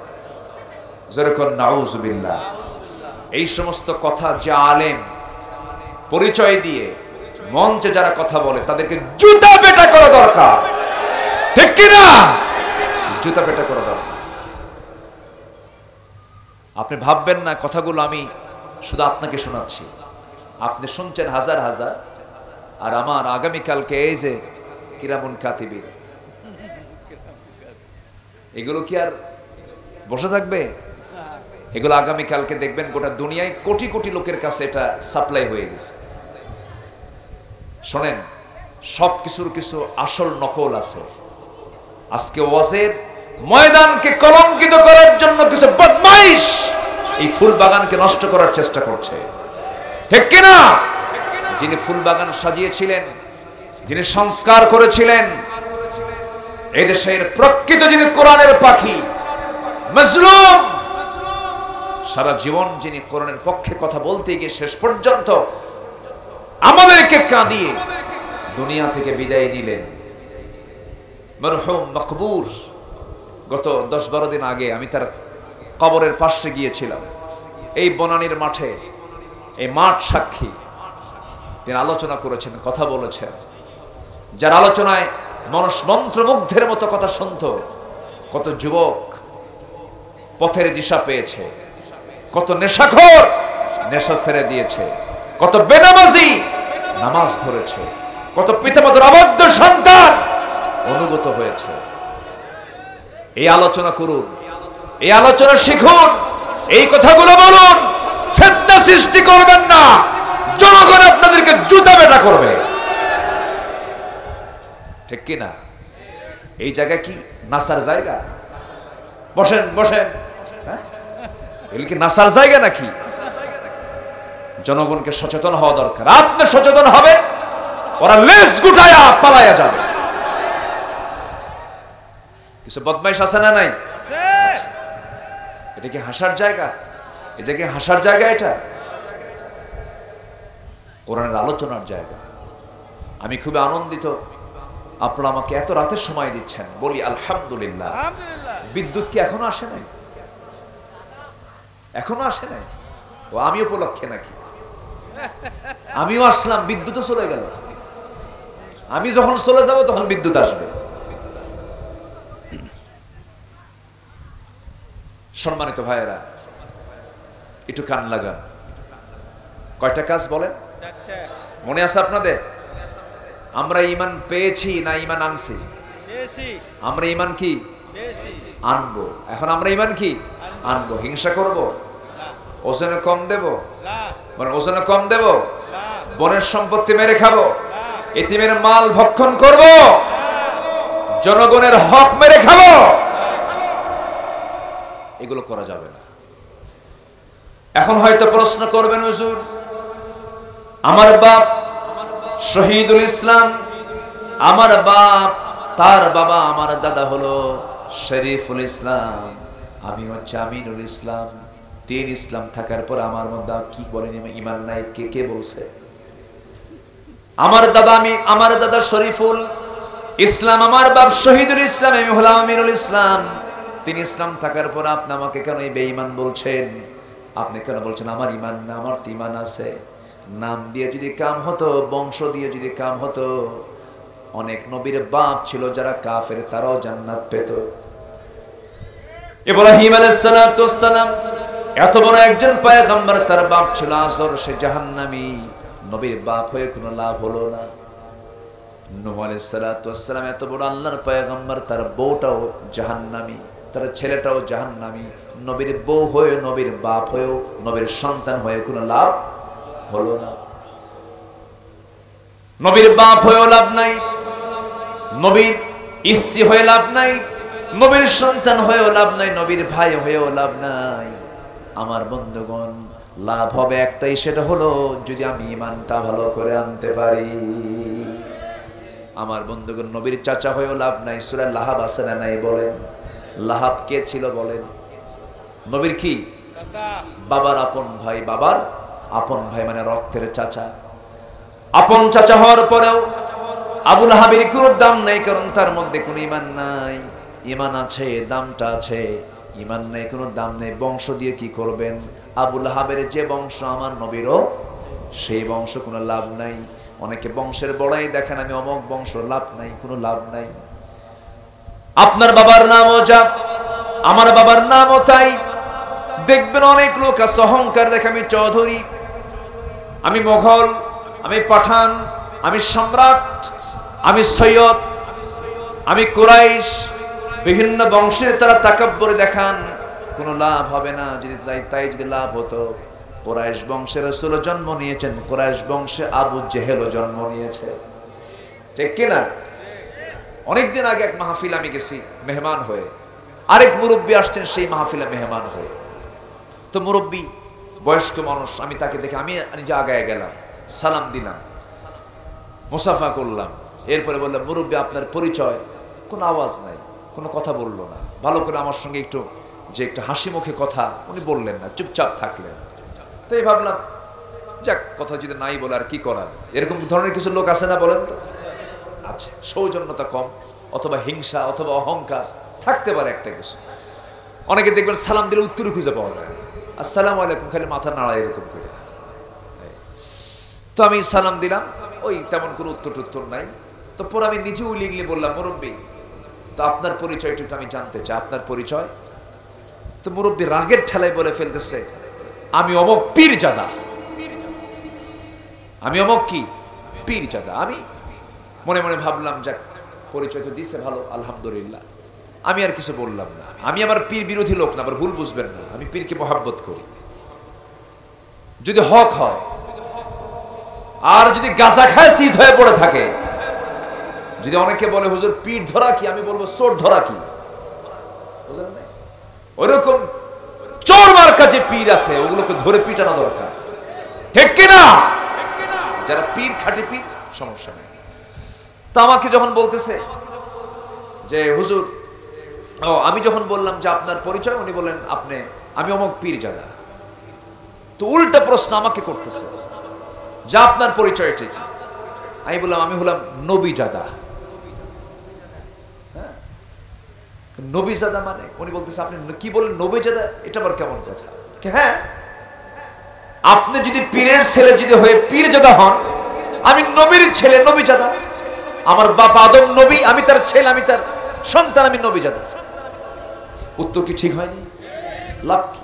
যেরকম নাউজুবিল্লাহ। এই সমস্ত কথা যে আলেম পরিচয় দিয়ে মঞ্চে যারা কথা বলে তাদেরকে জুতা পেটা করা দরকার। ঠিক কিনা? জুতা পেটা করা দরকার। আপনি ভাববেন না কথাগুলো আমি শুধু আপনাকে শোনাচ্ছি, আপনি শুনছেন হাজার হাজার, আর আমার আগামীকালকে এই যে কিরামুন কাতিবিন, এগুলো কি আর বসে থাকবে? এগুলো আগামীকালকে দেখবেন গোটা দুনিয়ায় কোটি কোটি লোকের কাছে এটা সাপ্লাই হয়ে গেছে। শোনেন, সব কিছুর কিছু আসল নকল আছে। আজকে ওয়াজের ময়দানকে কলঙ্কিত করার জন্য কিছু বদমাইশ এই ফুল বাগানকে নষ্ট করার চেষ্টা করছে। ঠিক কিনা? যিনি ফুল বাগান সাজিয়েছিলেন, যিনি সংস্কার করেছিলেন, এই দেশের প্রকৃত যিনি কোরআনের পাখি, মজলুম, সারা জীবন যিনি কোরআনের পক্ষে কথা বলতে গিয়ে শেষ পর্যন্ত আমাদেরকে কাঁদিয়ে দুনিয়া থেকে বিদায় নিলেন, মরহুম মকবুর। গত 10-12 দিন আগে আমি তার কবরের পাশে গিয়েছিলাম। এই বনানীর মাঠে, এই মাঠ সাক্ষী, তিনি আলোচনা করেছেন, কথা বলেছেন। যার আলোচনায় মানুষ মন্ত্রমুগ্ধের মতো কথা শুনত। কত যুবক পথের দিশা পেয়েছে, কত নেশাখোর নেশা ছেড়ে দিয়েছে, কত বেনামাজি নামাজ ধরেছে, কত পিতামাতার অবাধ্য সন্তান অনুগত হয়েছে। এই আলোচনা করুন, এই আলোচনা শিখুন, এই কথাগুলো বলুন। ফিতনা সৃষ্টি করবেন না, জনগণ আপনাদেরকে জুতা পেটা করবে। ঠিক কি না? এই জায়গা কি নাসার জায়গা? বসেন বসেন, হ্যাঁ? এগুলো কি নাসার জায়গা নাকি? জনগণকে সচেতন হওয়া দরকার। আপনি সচেতন হবে, ওরা লেজ গুটায়া পালায়া যাবে। কিছু বদমাইশ আছে না নাই? এটা কি হাসার জায়গা? এটা কি হাসার জায়গা? এটা কোরআনের আলোচনার জায়গা। আমি খুবই আনন্দিত আপনারা আমাকে এত রাতের সময় দিচ্ছেন। বলি আলহামদুলিল্লাহ। বিদ্যুৎ কি এখনো আসে নাই? এখনো আসে নাই? ও আমি উপলক্ষে নাকি? আমিও আসলাম, বিদ্যুৎও চলে গেল। আমি যখন চলে যাব তখন বিদ্যুৎ আসবে। সম্মানিত ভাইয়েরা, একটু কান লাগান। কয়টা কাজ বলেন? মনে আছে আপনাদের? আমরা ঈমান পেয়েছি না ঈমান আনছি? আমরা ঈমান কি আনবো। এখন আমরা ঈমান কি আনবো। হিংসা করব? ওজনে কম দেব? মানে ওজনে কম দেব? বনের সম্পত্তি মেরে খাবো? এতিমের মাল ভক্ষণ করব? জনগণের হক মেরে খাবো? এগুলো করা যাবে না। এখন হয়তো প্রশ্ন করবেন, হুজুর আমার বাপ শহীদুল ইসলাম, আমার বাপ, তার বাবা আমার দাদা হলো শরীফুল ইসলাম, আমি হচ্ছে আমিনুল ইসলাম। তিন ইসলাম থাকার পর আমার মধ্যে কি বলেন ঈমান নাই? কে কে বলছে? আমার দাদা শরীফুল ইসলাম, আমার বাপ শহীদুল ইসলাম, আমি হলাম আমিনুল ইসলাম। তিন ইসলাম থাকার পর আপনি আমাকে কেন এই বেঈমান বলছেন? আপনি কেন বলছেন আমার ঈমান না? আমার তো ঈমান আছে। নাম দিয়ে যদি কাম হতো, বংশ দিয়ে যদি কাম হতো, অনেক নবীর বাপ ছিল যারা কাফের, তারাও জান্নাত পেত। ইব্রাহিম আলাইহিস সালাতু ওয়াস সালাম এত বড় একজন পয়গম্বর, তার বাপ ছিল আযর, সে জাহান্নামী। নবীর বাপ হয়ে কোনো লাভ হলো না। নূহ আলাইহিস সালাতু ওয়াস সালাম এত বড় আল্লাহর পয়গম্বর, তার বউটাও জাহান্নামী, তার ছেলেটাও জাহান্নামী। নবীর বউ হয়ে, নবীর বাপ হয়েও, নবীর সন্তান হয়ে কোনো লাভ হলো না। নবীর বাপ হয়েও লাভ নাই, নবীর স্ত্রী হয়ে লাভ নাই, নবীর সন্তান হয়েও লাভ নাই, নবীর ভাই হয়েও লাভ নাই। আমার বন্ধুগণ, লাভ হবে একটাই, সেটা হলো যদি আমি ঈমানটা ভালো করে আনতে পারি। আমার বন্ধুগণ, নবীর চাচা হয়েও লাভ নাই। সূরা লাহাব আছে না নাই বলেন? লাহাব কে ছিল বলেন? নবীর কি? বাবার আপন ভাই। বাবার আপন ভাই মানে রক্তের চাচা। আপন চাচা হওয়ার পরেও আবু লাহাবের কোনো দাম নাই, কারণ তার মধ্যে কোনো ঈমান নাই। ঈমান আছে, দামটা আছে। ঈমান নাই, কোনো দাম নেই। বংশ দিয়ে কি করবেন? আবু লাহাবের যে বংশ, আমার নবীরও সেই বংশ, কোনো লাভ নাই। অনেকে বংশের বড়াই দেখেন, আমি অমক বংশ, লাভ নাই, কোনো লাভ নাই। আপনার বাবার নামও যা, আমার বাবার নামও তাই। দেখবেন অনেক লোক আছে অহংকার দেখে, আমি চৌধুরী, আমি মোগল, আমি পাঠান, আমি সম্রাট, আমি সৈয়দ, আমি কুরাইশ। বিভিন্ন বংশের তারা তাকাব্বর দেখান, কোনো লাভ হবে না। যদি তাই যদি লাভ হতো, কুরাইশ বংশে রাসূল জন্ম নিয়েছেন, কুরাইশ বংশে আবু জেহেলও জন্ম নিয়েছে। ঠিক কিনা? অনেকদিন আগে এক মাহফিল আমি গেছি মেহমান হয়ে, আরেক মুরব্বী আসছেন সেই মাহফিলে মেহমান হয়ে। তো মুরব্বী বয়স্ক মানুষ, আমি তাকে দেখে আমি নিজে আগায় গেলাম, সালাম দিলাম, মুসাফা করলাম। এরপরে বললাম, মুরব্বী আপনার পরিচয়? কোনো আওয়াজ নাই, কোনো কথা বললো না। ভালো করে আমার সঙ্গে একটু যে একটা হাসি মুখে কথা উনি বললেন না, চুপচাপ থাকলেন। তাই ভাবলাম যাক, কথা যদি নাই বলে আর কি করার। এরকম ধরনের কিছু লোক আছে না বলেন তো? আচ্ছা, সৌজন্যতা কম, অথবা হিংসা, অথবা অহংকার থাকতে পারে একটা কিছু। অনেকে দেখবেন সালাম দিলে উত্তর খুঁজে পাওয়া যায়, আসসালামু আলাইকুম খালি মাথা নাড়ায় এরকম করে। তো আমি সালাম দিলাম, ওই তেমন কোনো উত্তর নাই। তো পরে আমি নিজে উলিয়ে বললাম, মুরব্বী তো আপনার পরিচয়টা একটু আমি জানতে চাই, আপনার পরিচয়। তো মুরব্বী রাগের ঠেলায় বলে ফেলতেছে, আমি অমক পীরজাদা। আমি অমক কি? পীরজাদা। আমি মনে মনে ভাবলাম, যাক পরিচয় তো দিছে ভালো, আলহামদুলিল্লাহ। আমি আর কিছু বললাম না। আমি আমার পীর বিরোধী লোক না, আবার ভুল বুঝবেন না, আমি পীরকে মহাব্বত করি যদি হক হয়। আর যদি গাঁজা খায় শীত হয়ে পড়ে থাকে, যদি অনেকে বলে হুজুর পীর ধরা কি, আমি বলবো চোর ধরা কি। বুঝলেন না? ওইরকম চোর মার্কা যে পীর আছে ওগুলোকে ধরে পিটানো দরকার, ঠিক কিনা? যারা পীর খাঁটি পীর, সমস্যা নেই। তা আমাকে যখন বলতেছে যে হুজুর, আমি যখন বললাম যে আপনার পরিচয়, উনি বলেন আপনি, আমি অমুক পীরজাদা। তো উল্টা প্রশ্ন আমাকে করতেছে যে আপনার পরিচয় ঠিক। আমি বললাম আমি হলাম নবীজাদা। নবীজাদা মানে? উনি বলতেছে আপনি কি বলেন নবীজাদা, এটা আবার কেমন কথা? হ্যাঁ, আপনি যদি পীরের ছেলে যদি হয়ে পীরজাদা হন, আমি নবীর ছেলে নবীজাদা। আমার বাবা আদম নবী, আমি তার ছেলে, আমি তার সন্তান, আমি নবীজাদা। উত্তর কি ঠিক হয়নি? লাভ কি?